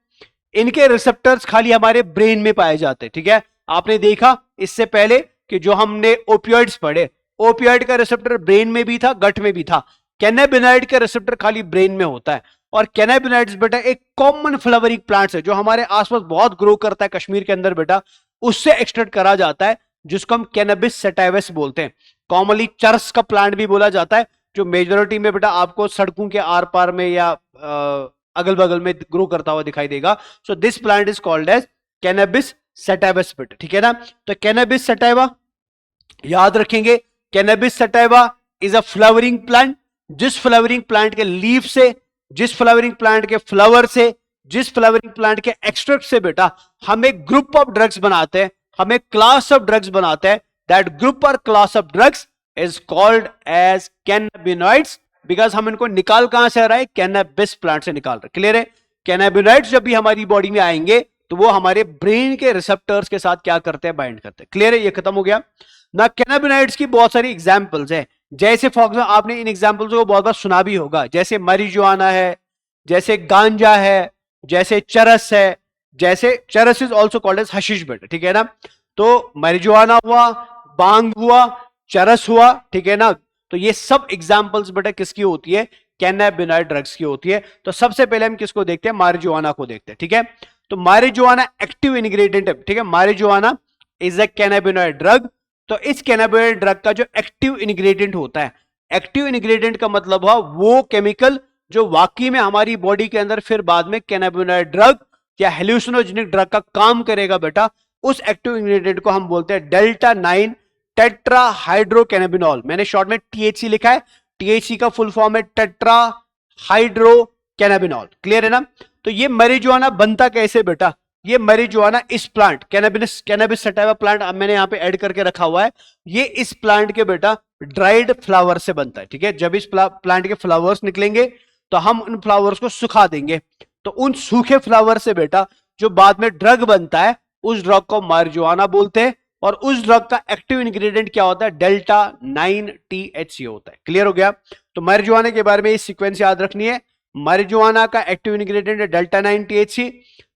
इनके रिसेप्टर्स खाली हमारे ब्रेन में पाए जाते हैं। ठीक है, आपने देखा इससे पहले कि जो हमने ओपियोइड्स पढ़े, ओपियोइड का रिसेप्टर ब्रेन में भी था, गट में भी था, कैनाबिनॉइड का रिसेप्टर खाली ब्रेन में होता है। और कैनाबिनॉइड्स बेटा एक कॉमन फ्लावरिंग प्लांट्स है जो हमारे आसपास बहुत ग्रो करता है कश्मीर के अंदर बेटा, उससे एक्सट्रैक्ट करा जाता है, जिसको हम कैनबिस सैटिवस बोलते हैं। कॉमनली चरस का प्लांट भी बोला जाता है, जो मेजोरिटी में बेटा आपको सड़कों के आर पार में या अगल बगल में ग्रो करता हुआ दिखाई देगा। So this plant is called as cannabis sativus बेटा। ठीक है ना, तो कैनबिस सैटिवा याद रखेंगे, cannabis sativa is a flowering plant. जिस फ्लावरिंग प्लांट के लीफ से, जिस फ्लावरिंग प्लांट के फ्लावर से, जिस फ्लावरिंग प्लांट के एक्सट्रैक्ट से बेटा हम एक ग्रुप ऑफ ड्रग्स बनाते हैं, हम एक क्लास ऑफ ड्रग्स बनाते हैं, दैट ग्रुप और class of drugs is called as cannabinoids, because हम इनको निकाल कहां से आ रहा है? कैनबिस प्लांट से निकाल रहे। क्लियर है? कैनाबिनॉइड्स जब भी हमारी बॉडी में आएंगे तो वो हमारे ब्रेन के रिसेप्टर्स के साथ क्या करते हैं? बाइंड करते हैं। क्लियर है? ये खत्म हो गया ना। कैनाबिनॉइड्स की बहुत सारी एग्जांपल्स है, जैसे फॉर एग्जांपल आपने इन एग्जांपल्स को बहुत बार सुना भी होगा, जैसे marijuana है, जैसे गांजा है, जैसे चरस है, जैसे charas is also called as hashish बेटा। ठीक है ना, तो marijuana हुआ, बांग हुआ, चरस हुआ, ठीक है ना, तो ये सब एग्जांपल्स बेटा किसकी होती है? कैनाबिनॉइड ड्रग्स की होती है। तो सबसे पहले हम किसको देखते हैं? marijuana को देखते हैं। ठीक है, तो marijuana एक्टिव इंग्रेडिएंट है। ठीक है, marijuana is a cannabinoid drug. तो इस कैनाबिनॉइड ड्रग का जो एक्टिव इंग्रेडिएंट होता है, एक्टिव इंग्रेडिएंट का मतलब हुआ वो केमिकल जो वाकई में हमारी बॉडी के अंदर फिर बाद में कैनाबिनॉइड ड्रग या हेल्यूसिनोजेनिक ड्रग का काम करेगा बेटा, उस एक्टिव इंग्रेडिएंट को हम बोलते हैं डेल्टा 9 टेट्रा हाइड्रोकैनाबिनॉल। मैंने शॉर्ट में टीएचसी लिखा है, टीएचसी का फुल फॉर्म है टेट्रा हाइड्रोकैनाबिनॉल। क्लियर है ना? तो ये marijuana बनता कैसे बेटा? ये marijuana इस प्लांट कैनबिस सैटिवा प्लांट मैंने यहां पे ऐड करके रखा हुआ है, ये इस प्लांट के बेटा ड्राइड फ्लावर से बनता है। ठीक है, जब इस प्लांट के फ्लावर्स निकलेंगे तो हम उन फ्लावर्स को सुखा देंगे, तो उन सूखे फ्लावर से बेटा जो बाद में ड्रग बनता है, उस ड्रग को marijuana बोलते हैं। और उस ड्रग का एक्टिव इंग्रेडिएंट क्या होता है? डेल्टा 9 THC होता है। क्लियर हो गया? तो marijuana के बारे में इस सीक्वेंस याद रखनी है। marijuana का एक्टिव इंग्रेडिएंट है डेल्टा 9 THC।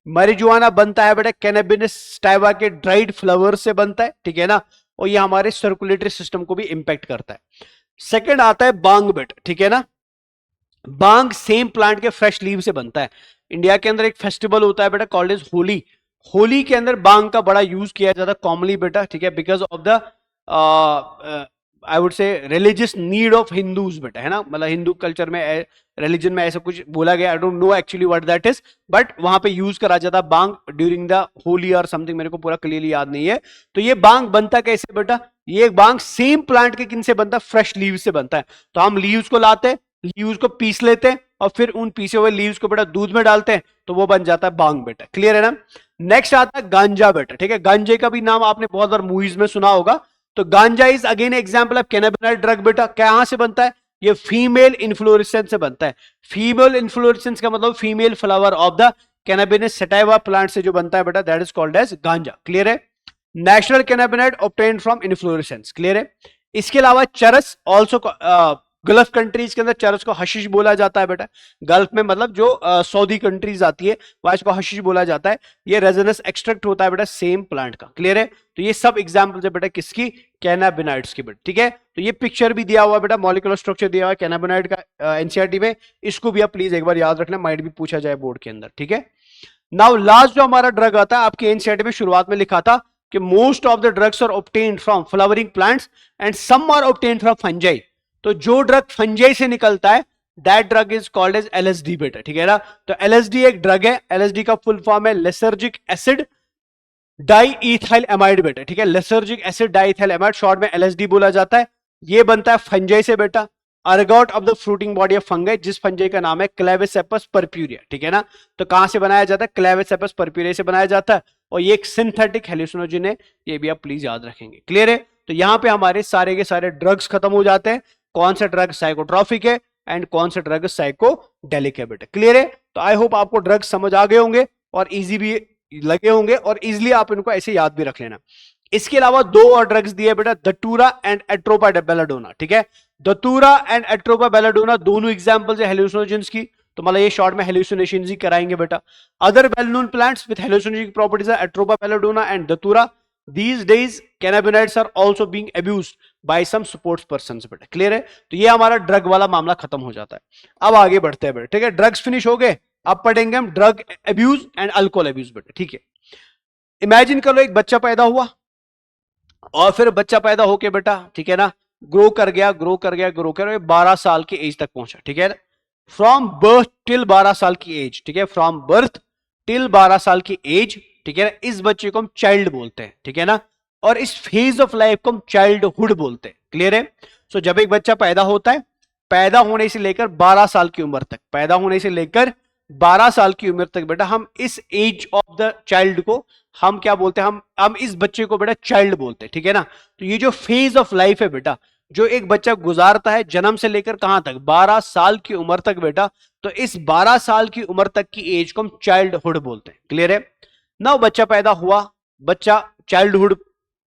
marijuana बनता है बेटा कैनबिस सैटिवा के ड्राइड फ्लावर से बनता है। ठीक है ना, और ये हमारे सर्कुलेटरी सिस्टम को भी इंपैक्ट करता है। सेकंड आता है बांग बेटा। ठीक है ना, बांग सेम प्लांट के फ्रेश लीव से बनता है। इंडिया के अंदर एक फेस्टिवल होता है बेटा कॉल्ड इज होली। होली के अंदर बांग का बड़ा यूज किया जाता है कॉमनली बेटा। ठीक है, because of the I would से रिलीजियस नीड ऑफ हिंदूज बेटा, है ना, मतलब हिंदू कल्चर में, रिलीजन में ऐसा कुछ बोला गया, I don't know actually what that is, but वहां पे यूज करा जाता है बांग ड्यूरिंग द होली और समथिंग, मेरे को पूरा क्लियरली याद नहीं है। तो ये बांग बनता कैसे बेटा? ये बांग सेम प्लांट के किन से बनता है? फ्रेश लीव्स से बनता है। तो हम लीव्स को लाते हैं, लीव्स को पीस लेते हैं और फिर उन पीसे हुए लीव्स को बेटा दूध में डालते हैं, तो वो बन जाता है बांग बेटा। क्लियर है ना? नेक्स्ट आता है गांजा बेटा। ठीक है, गांजे का भी नाम आपने बहुत बार मूवीज में सुना होगा। तो गांजा is again example of cannabinoid drug बेटा। कहां से बनता है? ये फीमेल इन्फ्लोरेसेंस से बनता है। फीमेल इन्फ्लोरेसेंस का मतलब female flower of the cannabis sativa plant से जो बनता है बेटा, that is called as ganja. Clear है? Natural cannabinoid obtained from inflorescence. Clear है? इसके अलावा चरस ऑल्सो, गल्फ कंट्रीज के अंदर चरस को हशीश बोला जाता है बेटा। गल्फ में मतलब जो सऊदी कंट्रीज आती है वहां इसको हशीश बोला जाता है। ये रेजोनेंस एक्सट्रैक्ट होता है बेटा सेम प्लांट का। क्लियर है? तो ये सब एग्जांपल्स है बेटा किसकी? कैनाबिनॉइड्स की बेटा। ठीक है, तो ये पिक्चर भी दिया हुआ है बेटा, मॉलिक्यूलर स्ट्रक्चर दिया हुआ है कैनाबिनॉइड का एनसीईआरटी में, इसको भी आप प्लीज एक बार याद रखना, माइट भी पूछा जाए बोर्ड के अंदर। ठीक है, नाउ लास्ट जो हमारा ड्रग आता है आपके एनसीईआरटी में शुरुआत में लिखा था कि most of the drugs are obtained from flowering plants and some are obtained from fungi. तो जो ड्रग फंजाई से निकलता है that drug is called as LSD बेटा। ठीक है ना, तो LSD एक ड्रग है, LSD का फुल फॉर्म है लेसर्जिक एसिड डाईइथाइल एमाइड बेटा। ठीक है, lysergic acid diethyl amide, short में LSD बोला जाता है। ये बनता है फंजाई से बेटा, ergot of the fruiting body of fungi, जिस फंजाई का नाम है क्लेविसेपस पर्प्यूरिया, ठीक है ना। तो कहां से बनाया जाता है, क्लेविसेपस पर्प्यूरिया से बनाया जाता है, और ये एक सिंथेटिक हेलुसिनोजन है, ये भी आप प्लीज याद रखेंगे। क्लियर है। तो यहां पे हमारे सारे के सारे ड्रग्स खत्म हो जाते हैं। कौन सा ड्रग साइकोट्रॉपिक है एंड कौन सा ड्रग साइकोडेलिक है बेटा। क्लियर है। तो आई होप आपको ड्रग्स समझ आ गए होंगे और इजी भी लगे होंगे, और इजिली आप इनको ऐसे याद भी रख लेना। इसके अलावा दो और ड्रग्स दिए बेटा, दतूरा एंड एट्रोपा बेलाडोना, ठीक है। दतूरा एंड एट्रोपा बेलाडोना दोनों एग्जांपल्स है हेलुसिनोजेंस की, तो मतलब ये शॉर्ट में हेलुसिनेशंस ही कराएंगे बेटा। Other well known plants with hallucinogenic properties are atropa belladonna and datura. These days cannabinoids are also being abused by some sports persons बेटा। क्लियर है। तो ये हमारा ड्रग वाला मामला खत्म हो जाता है। अब आगे बढ़ते हैं बेटा, ठीक है। ड्रग्स फिनिश हो गए, अब पढ़ेंगे हम drug abuse and alcohol abuse बेटा, ठीक है। इमेजिन कर लो एक बच्चा पैदा हुआ, और फिर बच्चा पैदा होके बेटा, ठीक है ना, ग्रो कर गया, ग्रो कर गया, ग्रो कर 12 साल की एज तक पहुंचा, ठीक है। फ्रॉम बर्थ टिल 12 साल की एज, ठीक है, फ्रॉम बर्थ टिल 12 साल की एज, ठीक है ना। इस बच्चे को हम चाइल्ड बोलते हैं, ठीक है ना, और इस फेज ऑफ लाइफ को हम चाइल्डहुड बोलते हैं। क्लियर है। सो जब एक बच्चा पैदा होता है, पैदा होने से लेकर 12 साल की उम्र तक, पैदा होने से लेकर 12 साल की उम्र तक बेटा हम इस एज ऑफ द चाइल्ड को हम क्या बोलते हैं, हम इस बच्चे को बेटा चाइल्ड बोलते हैं, ठीक है ना। तो ये जो फेज ऑफ लाइफ है बेटा, जो एक बच्चा गुजारता है जन्म से लेकर कहां तक, 12 साल की उम्र तक बेटा, तो इस 12 साल की उम्र तक की एज को हम चाइल्डहुड बोलते हैं। क्लियर है। ना बच्चा पैदा हुआ, बच्चा चाइल्डहुड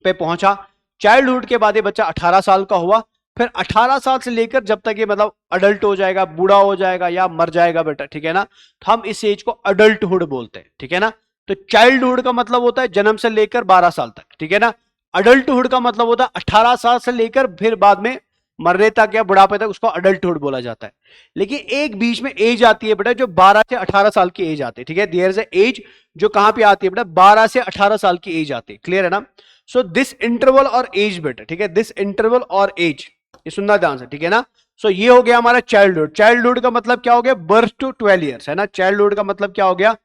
पे पहुंचा, चाइल्डहुड के बाद ये बच्चा 18 साल का हुआ, फिर 18 साल से लेकर जब तक ये मतलब अडल्ट हो जाएगा, बूढ़ा हो जाएगा या मर जाएगा बेटा, ठीक है ना, तो हम इस एज को अडल्टहुड बोलते हैं, ठीक है ना। तो चाइल्डहुड का मतलब होता है जन्म से लेकर 12 साल तक, ठीक है ना। अडल्टहुड का मतलब होता है 18 साल से लेकर फिर बाद में मरने तक या बुढ़ापे तक, उसको अडल्टहुड बोला जाता है। लेकिन एक बीच में एज आती है बेटा जो 12 से 18 साल की एज आती है, ठीक है। देयर इज एज जो कहां पे आती है बेटा, 12 से 18 साल की एज आती है। क्लियर है ना। सो दिस इंटरवल और एज बेटा, ठीक है, दिस इंटरवल और एज, ये सुनना ध्यान से, ठीक है ना। सो ये हो गया हमारा चाइल्डहुड। चाइल्डहुड का मतलब क्या हो गया, बर्थ टू 12 ईयर्स, है ना। चाइल्डहुड का मतलब क्या हो गया,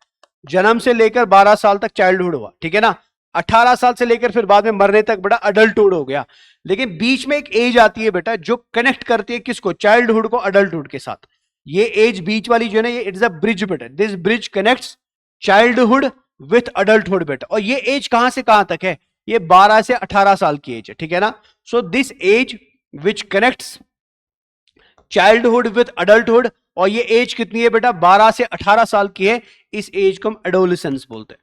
जन्म से लेकर 12 साल तक चाइल्डहुड हुआ, ठीक है ना। 18 साल से लेकर फिर बाद में मरने तक बेटा अडल्टहुड हो गया। लेकिन बीच में एक एज आती है बेटा जो कनेक्ट करती है किसको, चाइल्डहुड को अडल्टहुड के साथ। ये एज बीच वाली जो है ना, ये इट इज अ ब्रिज बेटा, this bridge connects childhood with adulthood बेटा। और ये एज कहां से कहां तक है, ये 12 से 18 साल की एज है, ठीक है ना। So this age which connects childhood with adulthood, और ये एज कितनी है बेटा, 12 से 18 साल की है। इस एज को हम एडोलेसेंस बोलते हैं।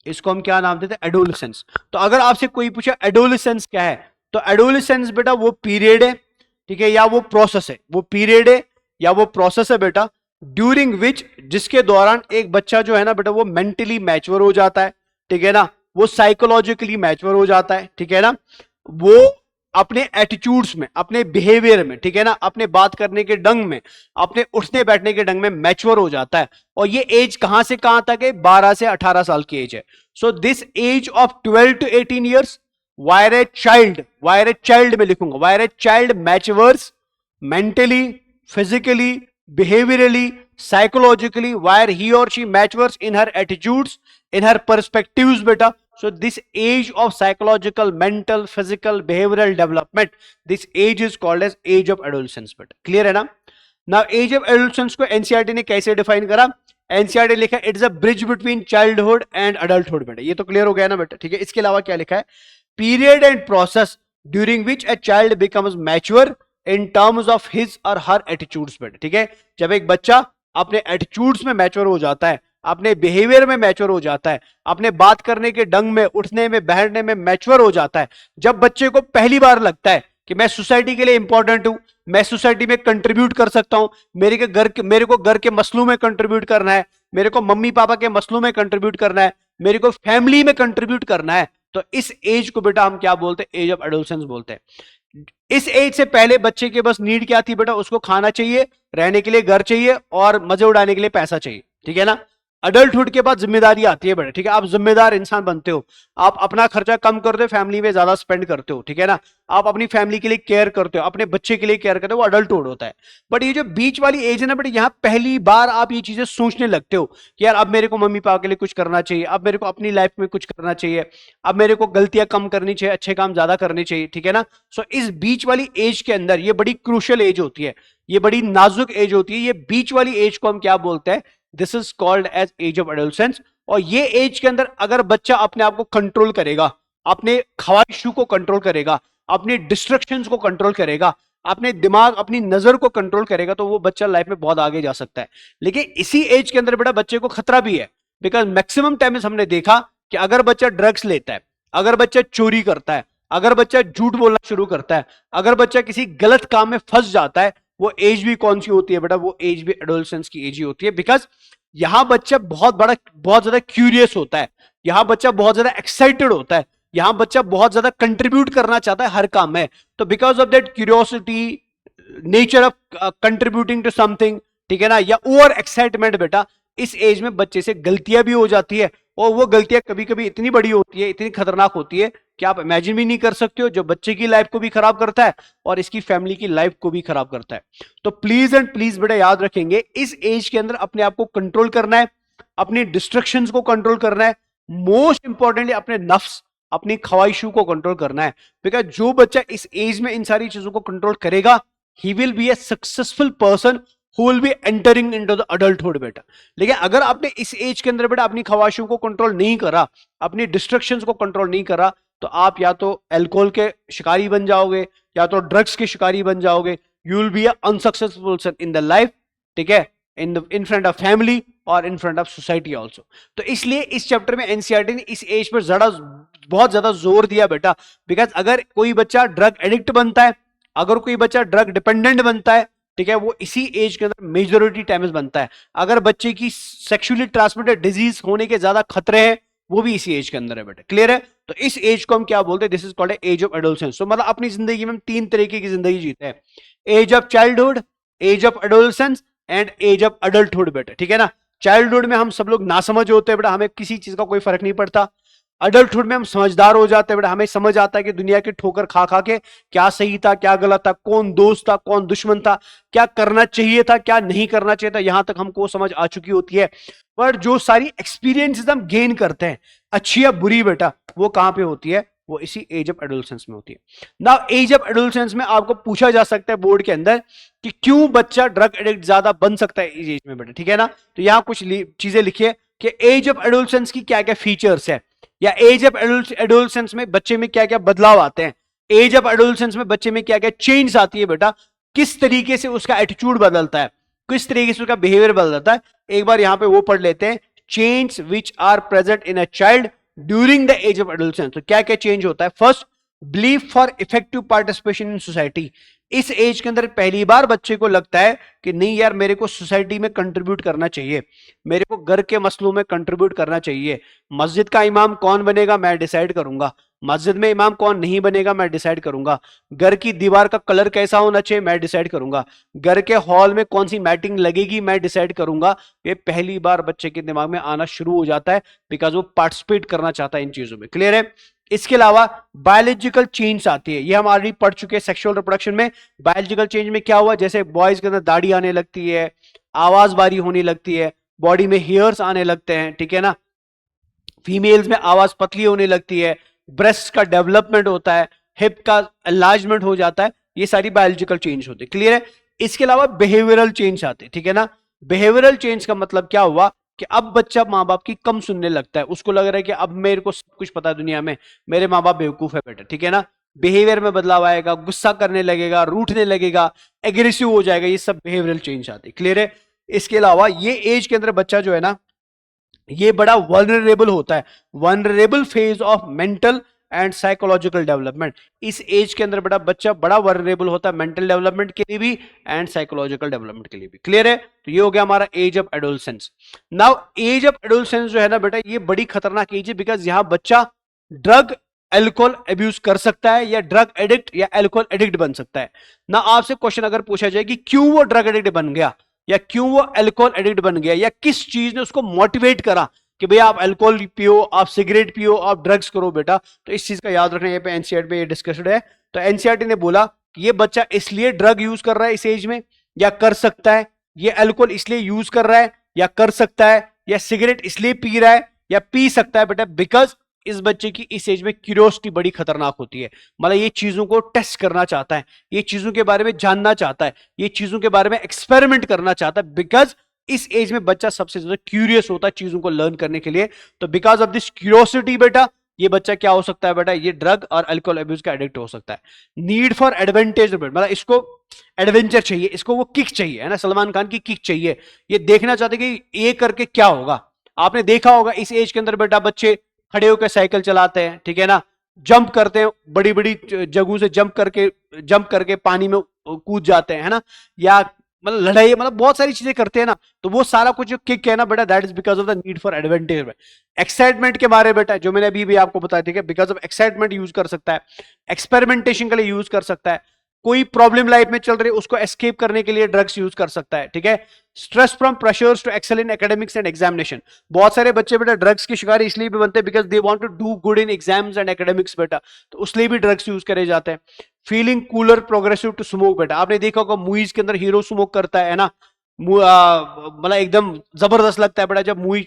इसको हम क्या नाम देते हैं, एडोलेसेंस। तो अगर आपसे कोई पूछे एडोलेसेंस क्या है, तो एडोलेसेंस बेटा वो पीरियड है, ठीक है, या वो प्रोसेस है, वो पीरियड है या वो प्रोसेस है बेटा, ड्यूरिंग विच, जिसके दौरान एक बच्चा जो है ना बेटा वो मेंटली मैच्योर हो जाता है, ठीक है ना, वो साइकोलॉजिकली मैच्योर हो जाता है, ठीक है ना, वो अपने एटीट्यूड्स में, अपने बिहेवियर में, ठीक है ना, अपने बात करने के ढंग में, अपने उठने बैठने के ढंग में मैच्योर हो जाता है। और ये एज कहां से कहां तक है, 12 से 18 साल की एज है। So this age of 12 to 18 years where a child में लिखूंगा, where a child matures mentally, physically, behaviorally, psychologically, where he or she matures in her attitudes, in her perspectives beta. So this age of psychological, mental, physical, behavioral development, this age is called as age of adolescence beta. Clear है ना। Now age of adolescence को NCERT ने कैसे डिफाइन करा, NCERT लिखा है it is a bridge between childhood and adulthood बेटा। ये तो क्लियर हो गया ना बेटा, ठीक है। इसके अलावा क्या लिखा है, period and process during which a child becomes mature in terms of his और हर एटीट्यूड्स बेटा, ठीक है। जब एक बच्चा अपने एटीट्यूड्स में मैच्योर हो जाता है, अपने बिहेवियर में मैच्योर हो जाता है, अपने बात करने के ढंग में, उठने में, बैठने में मैच्योर हो जाता है, जब बच्चे को पहली बार लगता है कि मैं सोसाइटी के लिए इंपॉर्टेंट हूं, मैं सोसाइटी में कंट्रीब्यूट कर सकता हूं, मेरे को घर के मसलों में कंट्रीब्यूट करना है, मेरे को मम्मी पापा के मसलों में कंट्रीब्यूट करना है, मेरे को फैमिली में कंट्रीब्यूट करना है, तो इस एज को बेटा हम क्या बोलते हैं, एज ऑफ एडोलेसेंस बोलते हैं। इस एज से पहले बच्चे के बस नीड क्या थी बेटा, उसको खाना चाहिए, रहने के लिए घर चाहिए और मजे उड़ाने के लिए पैसा चाहिए, ठीक है ना। अडल्टहुड के बाद जिम्मेदारी आती है बेटा, ठीक है। आप जिम्मेदार इंसान बनते हो, आप अपना खर्चा कम करते हो, फैमिली में ज्यादा स्पेंड करते हो, ठीक है ना। आप अपनी फैमिली के लिए केयर करते हो, अपने बच्चे के लिए केयर करते हो, वो अडल्टहुड होता है। बट ये जो बीच वाली एज है ना बेटा, यहाँ पहली बार आप ये चीजें सोचने लगते हो कि यार अब मेरे को मम्मी पापा के लिए कुछ करना चाहिए, अब मेरे को अपनी लाइफ में कुछ करना चाहिए, अब मेरे को गलतियां कम करनी चाहिए, अच्छे काम ज्यादा करने चाहिए, ठीक है ना। सो इस बीच वाली एज के अंदर ये बड़ी क्रूशियल एज होती है, ये बड़ी नाजुक एज होती है। ये बीच वाली एज को हम क्या बोलते हैं, this is called as age of adolescence. और ये एज के अंदर अगर बच्चा अपने आप को कंट्रोल करेगा, अपने ख्वाहिशों को कंट्रोल करेगा, अपने डिस्ट्रक्शंस को कंट्रोल करेगा, अपने दिमाग अपनी नजर को कंट्रोल करेगा, तो वो बच्चा लाइफ में बहुत आगे जा सकता है। लेकिन इसी एज के अंदर बेटा बच्चे को खतरा भी है, बिकॉज मैक्सिमम टाइम्स हमने देखा कि अगर बच्चा ड्रग्स लेता है, अगर बच्चा चोरी करता है, अगर बच्चा झूठ बोलना शुरू करता है, अगर बच्चा किसी गलत काम में फंस जाता है, वो एज भी कौन सी होती है बेटा, वो एज भी एडोलसेंस की एज ही होती है। बिकॉज यहां बच्चा बहुत ज्यादा क्यूरियस होता है, यहां बच्चा बहुत ज्यादा एक्साइटेड होता है, यहां बच्चा बहुत ज्यादा कंट्रीब्यूट करना चाहता है हर काम में। तो because of that curiosity, nature of contributing to something, ठीक है ना, या ओवर एक्साइटमेंट बेटा, इस एज में बच्चे से गलतियां भी हो जाती है। और वो गलतियां कभी कभी इतनी बड़ी होती है, इतनी खतरनाक होती है कि आप इमेजिन भी नहीं कर सकते हो, जो बच्चे की लाइफ को भी खराब करता है और इसकी फैमिली की लाइफ को भी खराब करता है। तो प्लीज एंड प्लीज बेटा याद रखेंगे, इस एज के अंदर अपने आप को कंट्रोल करना है, अपनी डिस्ट्रक्शंस को कंट्रोल करना है, मोस्ट इंपॉर्टेंटली अपने नफ्स, अपनी ख्वाहिशों को कंट्रोल करना है। बिकॉज जो बच्चा इस एज में इन सारी चीजों को कंट्रोल करेगा, he will be A successful person who will be entering into the adulthood बेटा। लेकिन अगर आपने इस एज के अंदर बेटा अपनी ख्वाहिशों को कंट्रोल नहीं करा, अपनी डिस्ट्रक्शंस को कंट्रोल नहीं करा, तो आप या तो अल्कोहल के शिकारी बन जाओगे, या तो ड्रग्स के शिकारी बन जाओगे। You will be unsuccessful person in the life, ठीक है, इन फ्रंट ऑफ फैमिली और in front of society also. तो इसलिए इस चैप्टर में एनसीईआरटी ने इस एज पर बहुत ज्यादा जोर दिया बेटा। बिकॉज अगर कोई बच्चा ड्रग एडिक्ट बनता है, अगर कोई बच्चा ड्रग डिपेंडेंट बनता है, ठीक है, वो इसी एज के अंदर मेजोरिटी टाइम्स बनता है। अगर बच्चे की सेक्सुअली ट्रांसमिटेड डिजीज होने के ज्यादा खतरे हैं, वो भी इसी एज के अंदर है बेटा। क्लियर है? तो इस एज को हम क्या बोलते हैं, this is called age of adolescence. तो मतलब अपनी जिंदगी में हम तीन तरीके की जिंदगी जीते हैं, age of childhood, age of adolescence and age of adulthood बेटा, ठीक है ना। चाइल्डहुड में हम सब लोग नासमझ होते हैं बेटा, हमें किसी चीज का कोई फर्क नहीं पड़ता। अडल्टहुड में हम समझदार हो जाते हैं बेटा, हमें समझ आता है कि दुनिया की ठोकर खा खा के क्या सही था, क्या गलत था, कौन दोस्त था, कौन दुश्मन था, क्या करना चाहिए था, क्या नहीं करना चाहिए था, यहां तक हमको समझ आ चुकी होती है। पर जो सारी एक्सपीरियंसेस हम गेन करते हैं, अच्छी या बुरी बेटा, वो कहां पे होती है, वो इसी एज ऑफ एडोलसेंस में होती है। ना एज ऑफ एडोलसेंस में आपको पूछा जा सकता है बोर्ड के अंदर कि क्यों बच्चा ड्रग एडिक्ट ज्यादा बन सकता है इस एज में बेटा, ठीक है ना। तो यहां कुछ चीजें लिखिए कि एज ऑफ एडोलसेंस की क्या क्या फीचर्स है, या एज ऑफ एडोलसेंस में बच्चे में क्या क्या बदलाव आते हैं, एज ऑफ एडोलसेंस में बच्चे में क्या क्या चेंज आती है बेटा, किस तरीके से उसका एटीट्यूड बदलता है, किस तरीके से उसका बिहेवियर बदलता है। एक बार यहां पे वो पढ़ लेते हैं, change which are present in a child during the age of adolescence. तो क्या क्या चेंज होता है। First, believe for effective participation in society. इस एज के अंदर पहली बार बच्चे को लगता है कि नहीं यार, मेरे को सोसाइटी में कंट्रीब्यूट करना चाहिए, मेरे को घर के मसलों में कंट्रीब्यूट करना चाहिए। मस्जिद का इमाम कौन बनेगा मैं डिसाइड करूंगा, मस्जिद में इमाम कौन नहीं बनेगा मैं डिसाइड करूंगा, घर की दीवार का कलर कैसा होना चाहिए मैं डिसाइड करूंगा, घर के हॉल में कौन सी मैटिंग लगेगी मैं डिसाइड करूंगा। ये पहली बार बच्चे के दिमाग में आना शुरू हो जाता है, बिकॉज वो पार्टिसिपेट करना चाहता है इन चीजों में। क्लियर है? इसके अलावा बायोलॉजिकल चेंज आती है, ये हम ऑलरेडी पढ़ चुके हैं सेक्सुअल रिप्रोडक्शन में। बायोलॉजिकल चेंज में क्या हुआ, जैसे बॉयज के अंदर दाढ़ी आने लगती है, आवाज बारी होने लगती है, बॉडी में हेयर्स आने लगते हैं, ठीक है ना। फीमेल्स में आवाज पतली होने लगती है, ब्रेस्ट का डेवलपमेंट होता है, हिप का एनलार्जमेंट हो जाता है, ये सारी बायोलॉजिकल चेंज होते हैं। क्लियर है? इसके अलावा बिहेवियरल चेंज आते हैं, ठीक है ना। बिहेवियरल चेंज का मतलब क्या हुआ कि अब बच्चा माँ बाप की कम सुनने लगता है, उसको लग रहा है कि अब मेरे को सब कुछ पता है दुनिया में, मेरे माँ बाप बेवकूफ है बेटा, ठीक है ना। बिहेवियर में बदलाव आएगा, गुस्सा करने लगेगा, रूठने लगेगा, एग्रेसिव हो जाएगा, ये सब बिहेवियरल चेंज आते हैं। क्लियर है? इसके अलावा ये एज के अंदर बच्चा जो है ना, ये बड़ा वल्नरेबल होता है, vulnerable phase of mental and psychological development. इस एज के अंदर बड़ा बच्चा बड़ा वल्नरेबल होता है मेंटल डेवलपमेंट के लिए भी एंड साइकोलॉजिकल डेवलपमेंट के लिए भी। क्लियर है? तो ये हो गया हमारा age of adolescence. Now age of adolescence जो है ना बेटा, ये बड़ी खतरनाक एज है, बिकॉज यहां बच्चा ड्रग अल्कोहल अब्यूज कर सकता है, या ड्रग एडिक्ट या अल्कोहल एडिक्ट बन सकता है ना। आपसे क्वेश्चन अगर पूछा जाए कि क्यों वो ड्रग एडिक्ट बन गया, या क्यों वो अल्कोहल एडिक्ट बन गया, या किस चीज ने उसको मोटिवेट करा कि भैया आप अल्कोहल पियो, आप सिगरेट पियो, आप ड्रग्स करो बेटा। तो इस चीज का याद रखना, यहाँ पे एनसीईआरटी पे ये डिस्कस्ड है। तो एनसीईआरटी ने बोला कि ये बच्चा इसलिए ड्रग यूज कर रहा है इस एज में, या कर सकता है, ये अल्कोहल इसलिए यूज कर रहा है या कर सकता है, या सिगरेट इसलिए पी रहा है या पी सकता है बेटा, बिकॉज इस बच्चे की इस एज में क्यूरियोसिटी बड़ी खतरनाक होती है। मतलब ये चीजों को टेस्ट करना चाहता है, ये चीजों के बारे में जानना चाहता है, ये चीजों के बारे में एक्सपेरिमेंट करना चाहता है, बिकॉज इस एज में बच्चा सबसे ज्यादा क्यूरियस होता है चीजों को लर्न करने के लिए। तो बिकॉज ऑफ दिस क्यूरियोसिटी बेटा, ये बच्चा क्या हो सकता है बेटा, ये ड्रग और अल्कोहल अब्यूज का एडिक्ट हो सकता है। नीड फॉर एडवांटेज, मतलब इसको एडवेंचर चाहिए, इसको वो किक चाहिए, है ना, सलमान खान की किक चाहिए। ये देखना चाहते कि ये करके क्या होगा। आपने देखा होगा इस एज के अंदर बेटा बच्चे खड़े होकर साइकिल चलाते हैं, ठीक है ना, जंप करते हैं, बड़ी बड़ी जगहों से जंप करके पानी में कूद जाते हैं, है ना, या मतलब लड़ाई, मतलब बहुत सारी चीजें करते हैं ना। तो वो सारा कुछ जो किक है ना बेटा, that is because of the need for advantage. Excitement के बारे बेटा, जो मैंने अभी भी आपको बताया, ठीक है, बिकॉज ऑफ एक्साइटमेंट यूज कर सकता है, एक्सपेरिमेंटेशन के लिए यूज कर सकता है, कोई प्रॉब्लम लाइफ में चल रही है उसको एस्केप करने के लिए ड्रग्स यूज कर सकता है, ठीक है। Stress from pressures to excel in academics and examination, बहुत सारे बच्चे बेटा ड्रग्स के शिकार इसलिए भी बनते हैं because they want to do good in exams and academics बेटा, तो उसलिए भी ड्रग्स यूज करे जाते हैं। Feeling cooler progressive to smoke बेटा, आपने देखा होगा मूवीज के अंदर हीरो स्मोक करता है ना, मतलब एकदम जबरदस्त लगता है बेटा जब मूवी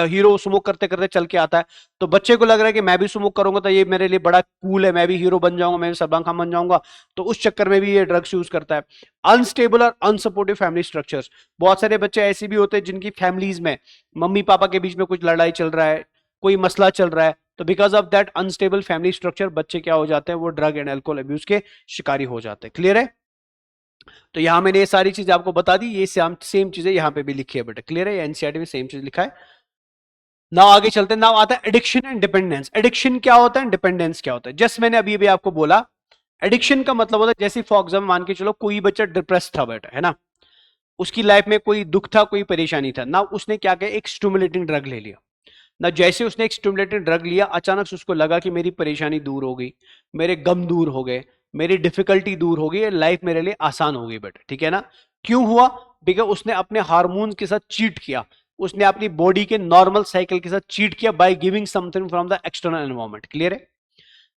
हीरो स्मोक करते करते चल के आता है, तो बच्चे को लग रहा है कि मैं भी स्मोक करूंगा तो ये मेरे लिए बड़ा कूल है, मैं भी हीरो बन जाऊंगा, मैं भी सलमान खान बन जाऊंगा, तो उस चक्कर में भी ये ड्रग्स यूज करता है। अनस्टेबल और अनसपोर्टिव फैमिली स्ट्रक्चर्स, बहुत सारे बच्चे ऐसे भी होते हैं जिनकी फैमिलीज में मम्मी पापा के बीच में कुछ लड़ाई चल रहा है, कोई मसला चल रहा है, तो because of that unstable family structure बच्चे क्या हो जाते हैं, वो ड्रग एंड अल्कोहल अब्यूज के शिकारी हो जाते हैं। क्लियर है? तो यहां मैंने ये सारी चीजें आपको बता दी, ये सेम चीजें यहां पे भी लिखी है बेटा। क्लियर है? एनसीईआरटी में सेम चीज लिखा है। नाउ आगे चलते हैं। नाउ आता है एडिक्शन एंड डिपेंडेंस। एडिक्शन क्या होता है, डिपेंडेंस क्या होता है। जस्ट मैंने अभी आपको बोला, एडिक्शन का मतलब होता है जैसे फॉर एग्जाम्पल मान के चलो कोई बच्चा डिप्रेस था बेटा, है ना, उसकी लाइफ में कोई दुख था, कोई परेशानी था ना, उसने क्या किया, एक स्टिमुलेटिंग ड्रग ले लिया ना। जैसे उसने एक स्टिमुलेटिंग ड्रग लिया, अचानक से उसको लगा कि मेरी परेशानी दूर हो गई, मेरे गम दूर हो गए, मेरी डिफिकल्टी दूर हो गई, लाइफ मेरे लिए आसान हो गई बेटा, ठीक है ना। क्यों हुआ? बिकॉज उसने अपने हार्मोन्स के साथ चीट किया, उसने अपनी बॉडी के नॉर्मल साइकिल के साथ चीट किया by giving something from the external environment. Clear है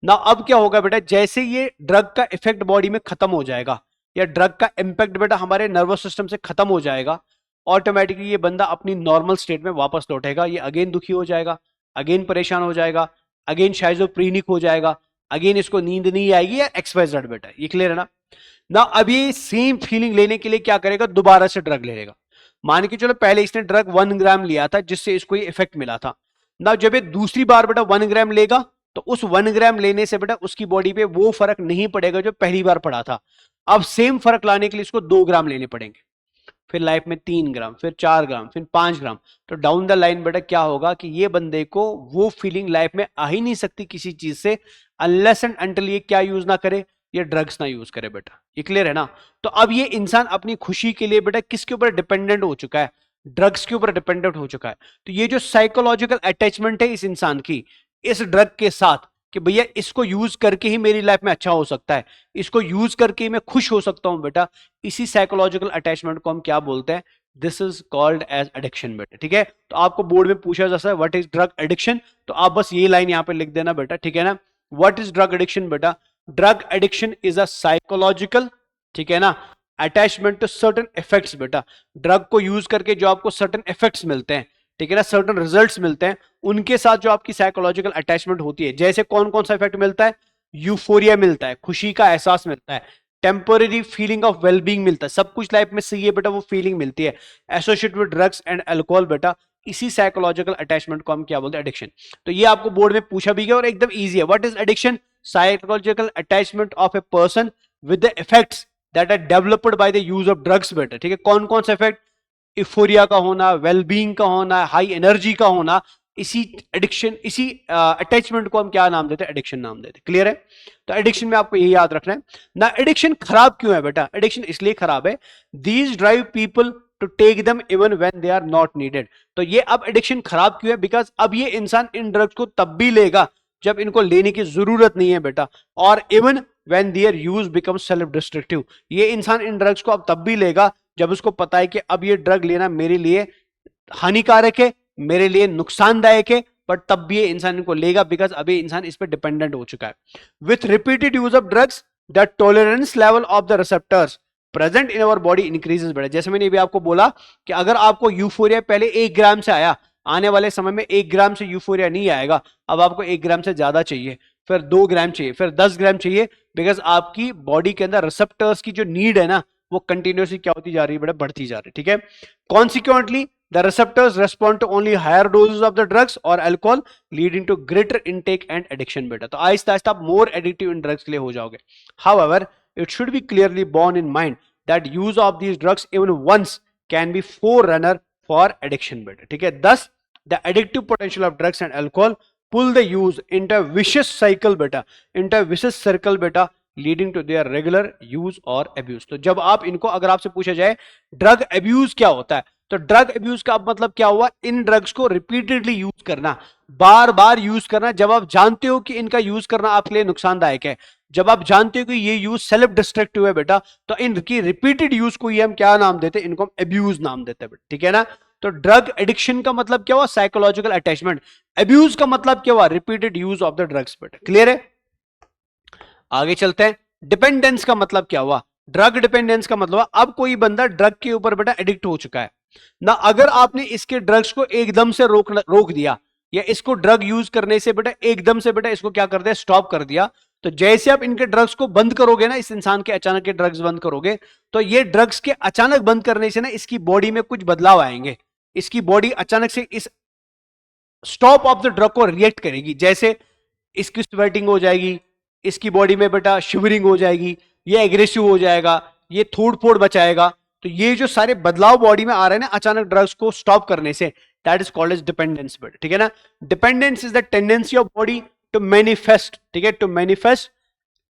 ना? अब क्या होगा बेटा, जैसे ये ड्रग का इफेक्ट बॉडी में खत्म हो जाएगा, या ड्रग का इंपैक्ट बेटा हमारे नर्वस सिस्टम से खत्म हो जाएगा, ऑटोमेटिकली ये बंदा अपनी नॉर्मल स्टेट में वापस लौटेगा। ये अगेन दुखी हो जाएगा, अगेन परेशान हो जाएगा, अगेन शाइज़ोफ्रेनिक हो जाएगा, अगेन इसको नींद नहीं आएगी, या XYZ बेटा। ये क्लियर है ना? ना अब ये सेम फीलिंग लेने के लिए क्या करेगा, दोबारा से ड्रग ले लेगा। मान के चलो पहले इसने ड्रग 1 ग्राम लिया था जिससे इसको ये इफेक्ट मिला था ना, जब ये दूसरी बार बेटा 1 ग्राम लेगा तो उस 1 ग्राम लेने से बेटा उसकी बॉडी पे वो फर्क नहीं पड़ेगा जो पहली बार पड़ा था। अब सेम फर्क लाने के लिए इसको 2 ग्राम लेने पड़ेंगे, फिर लाइफ में 3 ग्राम, फिर 4 ग्राम, फिर 5 ग्राम। तो डाउन द लाइन बेटा क्या होगा कि ये बंदे को वो फीलिंग लाइफ में आ ही नहीं सकती किसी चीज से, अनलेस एंड अनटिल ये क्या यूज ना करे, ये ड्रग्स ना यूज करे बेटा। ये क्लियर है ना? तो अब ये इंसान अपनी खुशी के लिए बेटा किसके ऊपर डिपेंडेंट हो चुका है, ड्रग्स के ऊपर डिपेंडेंट हो चुका है। तो ये जो साइकोलॉजिकल अटैचमेंट है इस इंसान की इस ड्रग के साथ, कि भैया इसको यूज करके ही मेरी लाइफ में अच्छा हो सकता है, इसको यूज करके ही मैं खुश हो सकता हूं बेटा, इसी साइकोलॉजिकल अटैचमेंट को हम क्या बोलते हैं, this is called as addiction बेटा। ठीक है? तो आपको बोर्ड में पूछा जा सकता है व्हाट इज ड्रग एडिक्शन, तो आप बस ये लाइन यहां पे लिख देना बेटा, ठीक है ना। व्हाट इज ड्रग एडिक्शन बेटा? Drug addiction is a psychological, ठीक है ना, अटैचमेंट टू सर्टेन इफेक्ट्स बेटा। ड्रग को यूज करके जो आपको सर्टेन इफेक्ट्स मिलते हैं, ठीक है ना, सर्टेन रिजल्ट्स मिलते हैं, उनके साथ जो आपकी साइकोलॉजिकल अटैचमेंट होती है। जैसे कौन कौन सा इफेक्ट मिलता है? यूफोरिया मिलता है, खुशी का एहसास मिलता है, टेम्पररी फीलिंग ऑफ वेलबींग मिलता है, सब कुछ लाइफ में सही है बेटा, वो फीलिंग मिलती है associated with drugs and alcohol बेटा। इसी साइकोलॉजिकल अटैचमेंट को हम क्या बोलते हैं? एडिक्शन। तो ये आपको बोर्ड में पूछा भी गया और एकदम इजी है। What is addiction? Psychological attachment of a person with the effects that are developed by the use of drugs बेटा। ठीक है? कौन कौन सा इफेक्ट? इफोरिया का होना, वेलबींग का होना, हाई एनर्जी का होना, इसी एडिक्शन, इसी अटैचमेंट को हम क्या नाम देते हैं? एडिक्शन नाम देते हैं। क्लियर है? तो एडिक्शन में आपको यही याद रखना है ना। एडिक्शन खराब क्यों है बेटा? एडिक्शन इसलिए खराब है, these drive people to take them even when they are not needed. तो ये अब एडिक्शन खराब क्यों है? बिकॉज अब ये इंसान इन ड्रग्स को तब भी लेगा जब इनको लेने की जरूरत नहीं है बेटा, और even when their use become self destructive. ये इंसान इन ड्रग्स को अब तब भी लेगा जब उसको पता है कि अब ये ड्रग लेना मेरे लिए हानिकारक है, मेरे लिए नुकसानदायक है, बट तब भी ये इंसान इनको लेगा बिकॉज अभी इंसान इस पर डिपेंडेंट हो चुका है। With repeated use of drugs the tolerance level of the receptors present in our body increases बेटा। जैसे मैंने भी आपको बोला कि अगर आपको यूफोरिया पहले 1 ग्राम से आया, आने वाले समय में 1 ग्राम से यूफोरिया नहीं आएगा, अब आपको 1 ग्राम से ज्यादा चाहिए, फिर 2 ग्राम चाहिए, फिर 10 ग्राम चाहिए, बिकॉज आपकी बॉडी के अंदर रिसेप्टर्स की जो नीड है ना वो कंटिन्यूसली क्या होती जा रही है बेटा, बढ़ती जा रही है। ठीक है, consequently the receptors respond to only higher doses of the drugs or alcohol leading to greater intake and addiction बेटा। तो आहिस्ता आहिस्ता आप more addictive in drugs के लिए हो जाओगे। However, it should be clearly borne in mind that use of these drugs even once can be forerunner for addiction बेटा। ठीक है, thus the addictive potential of drugs and alcohol pull the use into a vicious cycle बेटा, into a vicious circle बेटा, leading to their regular use और अब्यूज। तो जब आप इनको, अगर आपसे पूछा जाए ड्रग अब्यूज क्या होता है, तो ड्रग अब्यूज का मतलब क्या हुआ, इन ड्रग्स को रिपीटेडली यूज करना, बार बार यूज करना, जब आप जानते हो कि इनका यूज करना आपके लिए नुकसानदायक है, जब आप जानते हो कि ये यूज सेल्फ डिस्ट्रक्टिव है बेटा, तो इनकी रिपीटेड यूज को ये हम क्या नाम देते हैं, इनको हम अब्यूज नाम देते हैं बेटा। ठीक है ना, तो ड्रग एडिक्शन का मतलब क्या हुआ, साइकोलॉजिकल अटैचमेंट। अब्यूज का मतलब क्या हुआ, repeated use of the drugs बेटा। क्लियर है, आगे चलते हैं। डिपेंडेंस का मतलब क्या हुआ, ड्रग डिपेंडेंस का मतलब अब कोई बंदा ड्रग के ऊपर बेटा एडिक्ट हो चुका है ना, अगर आपने इसके ड्रग्स को एकदम से रोक दिया, या इसको ड्रग यूज करने से बेटा एकदम से बेटा इसको क्या कर दिया, स्टॉप कर दिया, तो जैसे आप इनके ड्रग्स को बंद करोगे ना, इस इंसान के अचानक के ड्रग्स बंद करोगे, तो ये ड्रग्स के अचानक बंद करने से ना इसकी बॉडी में कुछ बदलाव आएंगे, इसकी बॉडी अचानक से इस स्टॉप ऑफ द ड्रग को रिएक्ट करेगी, जैसे इसकी स्वेटिंग हो जाएगी, इसकी बॉडी में बेटा शिवरिंग हो जाएगी, ये एग्रेसिव हो जाएगा, ये थोड़ फोड़ मचाएगा। तो ये जो सारे बदलाव बॉडी में आ रहे हैं ना अचानक ड्रग्स को स्टॉप करने से, that is called as dependence बेटा। ठीक है ना, dependence is the tendency of body to manifest, ठीक है, to manifest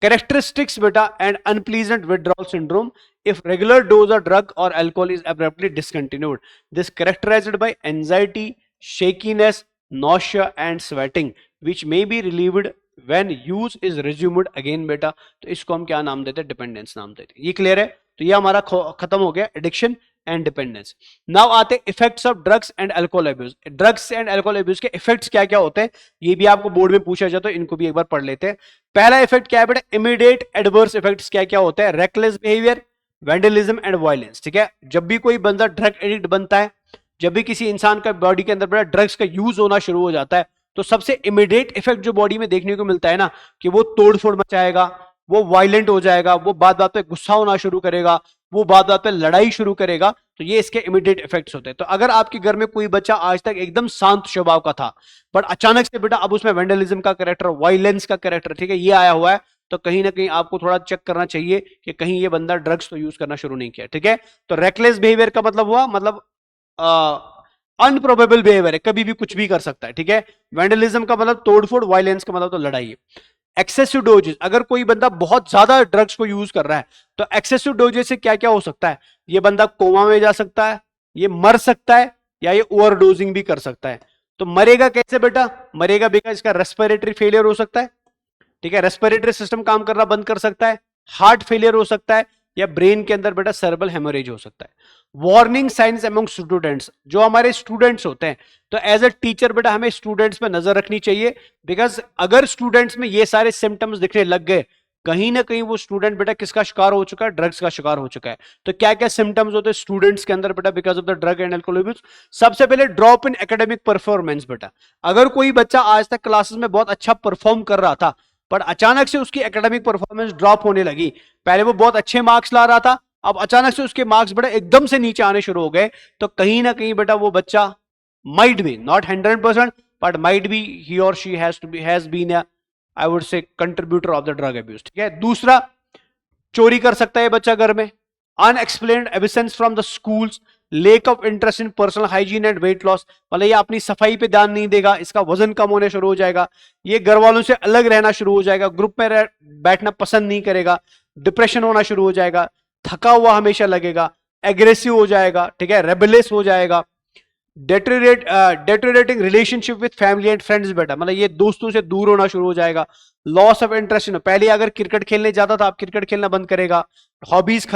characteristics beta and unpleasant withdrawal syndrome if regular dose of drug or alcohol is abruptly discontinued. This characterized by anxiety, shakiness, nausea and sweating which may be relieved when use is resumed again beta। तो इसको हम क्या नाम देते हैं, डिपेंडेंस नाम देते हैं। ये क्लियर है, तो ये हमारा खत्म हो गया एडिक्शन एंड डिपेंडेंस। नाउ आते effects of drugs and alcohol abuse. Drugs and alcohol abuse के इफेक्ट्स क्या क्या होते हैं, ये भी आपको बोर्ड में पूछा जाए तो इनको भी एक बार पढ़ लेते हैं। पहला इफेक्ट क्या है बेटा, इमीडिएट एडवर्स इफेक्ट्स क्या क्या होते हैं, reckless behaviour, vandalism and violence. ठीक है, जब भी कोई बंदा ड्रग एडिक्ट बनता है, जब भी किसी इंसान का बॉडी के अंदर बेटा ड्रग्स का यूज होना शुरू हो जाता है, तो सबसे इमीडिएट इफेक्ट जो बॉडी में देखने को मिलता है ना, कि वो तोड़फोड़ मचाएगा, वो वायलेंट हो जाएगा, वो बात बात पे गुस्सा होना शुरू करेगा, वो बात बात पे लड़ाई शुरू करेगा। तो ये इसके इमीडिएट इफेक्ट्स होते हैं। तो अगर आपके घर में कोई बच्चा आज तक एकदम शांत स्वभाव का था, बट अचानक से बेटा अब उसमें वैंडलिज्म का कैरेक्टर, वायलेंस का कैरेक्टर, ठीक है, ये आया हुआ है, तो कहीं ना कहीं आपको थोड़ा चेक करना चाहिए कि कहीं ये बंदा ड्रग्स तो यूज करना शुरू नहीं किया। ठीक है, तो रेकलेस बिहेवियर का मतलब हुआ, मतलब अनप्रोबेबल बिहेवियर है, कभी भी कुछ भी कर सकता है। ठीक है, वैंडलिज्म का मतलब तोड़फोड़, वायलेंस का मतलब तो लड़ाई है। एक्सेसिव डोजेस, अगर कोई बंदा बहुत ज्यादा ड्रग्स को यूज कर रहा है, तो एक्सेसिव डोजेस से क्या क्या हो सकता है, ये बंदा कोमा में जा सकता है, ये मर सकता है, या ये ओवरडोजिंग भी कर सकता है। तो मरेगा कैसे बेटा, मरेगा बिकॉज इसका रेस्पिरेटरी फेलियर हो सकता है। ठीक है, रेस्पिरेटरी सिस्टम काम करना बंद कर सकता है, हार्ट फेलियर हो सकता है, या ब्रेन के अंदर बेटा सेरेब्रल हेमोरेज हो सकता है। वार्निंग साइंस अमंग स्टूडेंट्स, जो हमारे स्टूडेंट्स होते हैं, तो एज अ टीचर बेटा हमें स्टूडेंट्स पे नजर रखनी चाहिए, बिकॉज अगर स्टूडेंट्स में ये सारे सिम्टम्स दिखने लग गए, कहीं ना कहीं वो स्टूडेंट बेटा किसका शिकार हो चुका है, ड्रग्स का शिकार हो चुका है। तो क्या क्या सिम्टम्स होते हैं स्टूडेंट्स के अंदर बेटा because of the drug and alcohol abuse. सबसे पहले ड्रॉप इन एकेडमिक परफॉर्मेंस बेटा, अगर कोई बच्चा आज तक क्लासेस में बहुत अच्छा परफॉर्म कर रहा था, पर अचानक से उसकी एकेडमिक परफॉर्मेंस ड्रॉप होने लगी, पहले वो बहुत अच्छे मार्क्स ला रहा था, अब अचानक से उसके मार्क्स बेटा एकदम से नीचे आने शुरू हो गए, तो कहीं ना कहीं बेटा वो बच्चा might be, not 100%, but might be he और she has been I would say contributor of the drug abuse. ठीक है, दूसरा, चोरी कर सकता है बच्चा घर में, unexplained absence from the schools, lake of interest in personal hygiene and weight loss, मतलब ये अपनी सफाई पे ध्यान नहीं देगा, इसका वजन कम होने शुरू हो जाएगा, ये घर वालों से अलग रहना शुरू हो जाएगा, ग्रुप में बैठना पसंद नहीं करेगा, डिप्रेशन होना शुरू हो जाएगा, थका हुआ हमेशा लगेगा, एग्रेसिव हो जाएगा, ठीक है, रेबेलियस हो जाएगा, deteriorating relationship with family and friends बेटा, मतलब ये दोस्तों से दूर होना शुरू हो जाएगा, लॉस ऑफ इंटरेस्ट इन, पहले अगर क्रिकेट खेलने जाता था अब क्रिकेट खेलना बंद करेगा, हॉबीज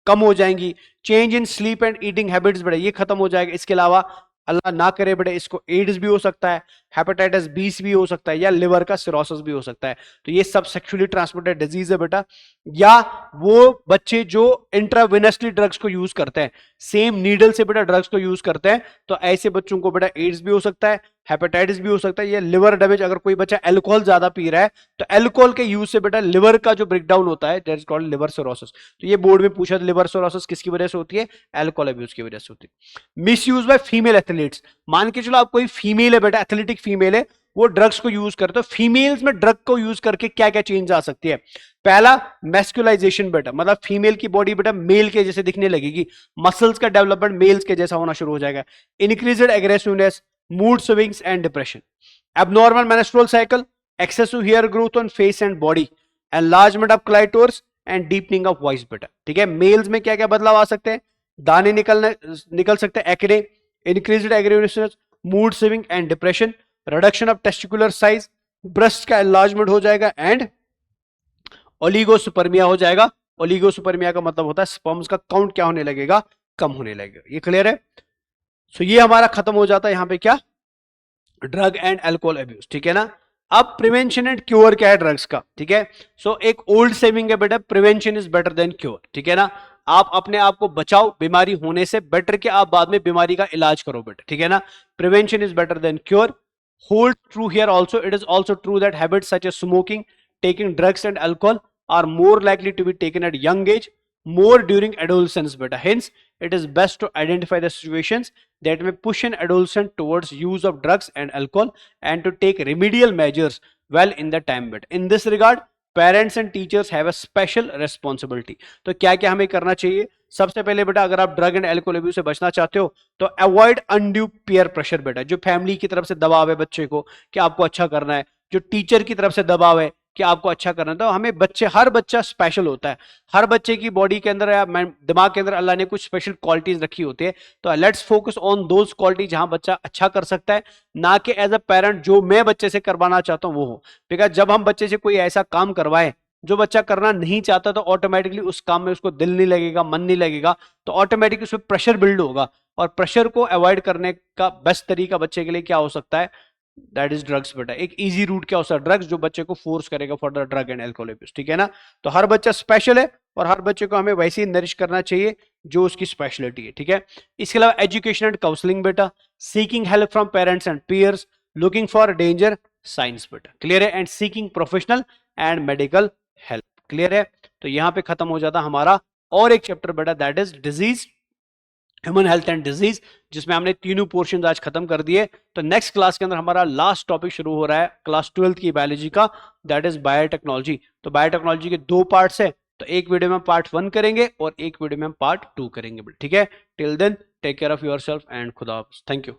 कम हो जाएंगी। Change in sleep and eating habits बेटा ये खत्म हो जाएगा। इसके अलावा अल्लाह ना करे बेटा इसको एड्स भी हो सकता है, हेपेटाइटिस बी भी हो सकता है, या लिवर का सिरोसिस भी हो सकता है। तो ये सब सेक्सुअली ट्रांसमिटेड डिजीज है बेटा। या वो बच्चे जो इंट्रावेनसली ड्रग्स को यूज करते हैं, सेम नीडल से बेटा ड्रग्स को यूज करते हैं, तो ऐसे बच्चों को बेटा एड्स भी हो सकता है, हेपेटाइटिस भी हो सकता है, या लिवर डैमेज। अगर कोई बच्चा अल्कोहल ज्यादा पी रहा है तो अल्कोहल के यूज से बेटा लिवर का जो ब्रेकडाउन होता है that is called liver cirrhosis. तो ये बोर्ड में पूछा, लिवर सिरोसिस किसकी वजह से होती है? अल्कोहल अब्यूज की वजह से होती है। Miss use by female athletes, मान के चलो आप कोई फीमेल है बेटा, एथलेटिक फीमेल है, वो ड्रग्स को यूज करते हो। फीमेल्स में ड्रग को यूज करके क्या क्या चेंज आ सकती है? पहला मैस्कुलाइजेशन बेटा, मतलब फीमेल की बॉडी बेटा मेल के जैसे दिखने लगेगी, मसल्स का डेवलपमेंट मेल्स के जैसा होना शुरू हो जाएगा। Increased aggressiveness, mood swings and depression, abnormal menstrual cycle, excessive hair growth on face and body, enlargement of clitoris and deepening of voice बेटा। ठीक है, मेल्स में क्या क्या बदलाव आ सकते हैं? दाने निकल सकते हैं, acne, increased aggressiveness, mood swing and depression, reduction of testicular size, breast का एनलार्जमेंट हो जाएगा, एंड ओलिगोसुपर्मिया हो जाएगा। ओलिगोसुपर्मिया का मतलब होता है स्पर्म्स का काउंट क्या होने लगेगा? कम होने लगेगा। ये क्लियर है? सो ये हमारा खत्म हो जाता है यहां पे क्या? Drug and alcohol abuse. ठीक है ना? अब प्रिवेंशन एंड क्योर क्या है ड्रग्स का? ठीक है, सो एक ओल्ड सेविंग है बेटा, prevention is better than cure. ठीक है ना? आप अपने आप को बचाओ बीमारी होने से, बेटर के आप बाद में बीमारी का इलाज करो बेटा। ठीक है ना? Prevention is better than cure. Hold true here also, it is also true that habits such as smoking, taking drugs and alcohol are more likely to be taken at young age, more during adolescence beta. Hence, it is best to identify the situations that may push an adolescent towards use of drugs and alcohol and to take remedial measures well in the time beta. In this regard, parents and teachers have a special responsibility. तो क्या क्या हमें करना चाहिए? सबसे पहले बेटा अगर आप ड्रग एंड अल्कोहल अब्यूज से बचना चाहते हो तो अवॉइड अनड्यू पीयर प्रेशर बेटा। जो फैमिली की तरफ से दबाव है बच्चे को कि आपको अच्छा करना है, जो टीचर की तरफ से दबाव है कि आपको अच्छा करना है, तो हमें बच्चे, हर बच्चा स्पेशल होता है, हर बच्चे की बॉडी के अंदर या दिमाग के अंदर अल्लाह ने कुछ स्पेशल क्वालिटीज रखी होती है। तो let's focus on those quality जहां बच्चा अच्छा कर सकता है, ना कि एज अ पेरेंट जो मैं बच्चे से करवाना चाहता हूं वो हो। बिकॉज जब हम बच्चे से कोई ऐसा काम करवाएं जो बच्चा करना नहीं चाहता, तो ऑटोमेटिकली उस काम में उसको दिल नहीं लगेगा, मन नहीं लगेगा, तो ऑटोमेटिकली उसमें प्रेशर बिल्ड होगा। और प्रेशर को अवॉइड करने का बेस्ट तरीका बच्चे के लिए क्या हो सकता है? दैट इज ड्रग्स बेटा। एक इजी रूट क्या हो सकता है? ड्रग्स, जो बच्चे को फोर्स करेगा for the drug and alcohol abuse. ठीक है ना? तो हर बच्चा स्पेशल है और हर बच्चे को हमें वैसे ही नरिश करना चाहिए जो उसकी स्पेशलिटी है। ठीक है, इसके अलावा एजुकेशन एंड काउंसलिंग बेटा, seeking help from parents and peers, looking for danger signs बेटा। क्लियर है? And seeking professional and medical help. Clear है? तो यहां पे खत्म हो जाता हमारा और एक चैप्टर बेटा, that is disease, human health and disease, जिसमें हमने तीनों पोर्शन आज खत्म कर दिए। तो नेक्स्ट क्लास के अंदर हमारा लास्ट टॉपिक शुरू हो रहा है क्लास 12th की बायोलॉजी का, दैट इज बायोटेक्नोलॉजी। तो बायोटेक्नोलॉजी के दो पार्ट्स है, तो एक वीडियो में पार्ट 1 करेंगे और एक वीडियो में पार्ट 2 करेंगे। ठीक है, till then take care of yourself and खुदा हाफिज़। Thank you.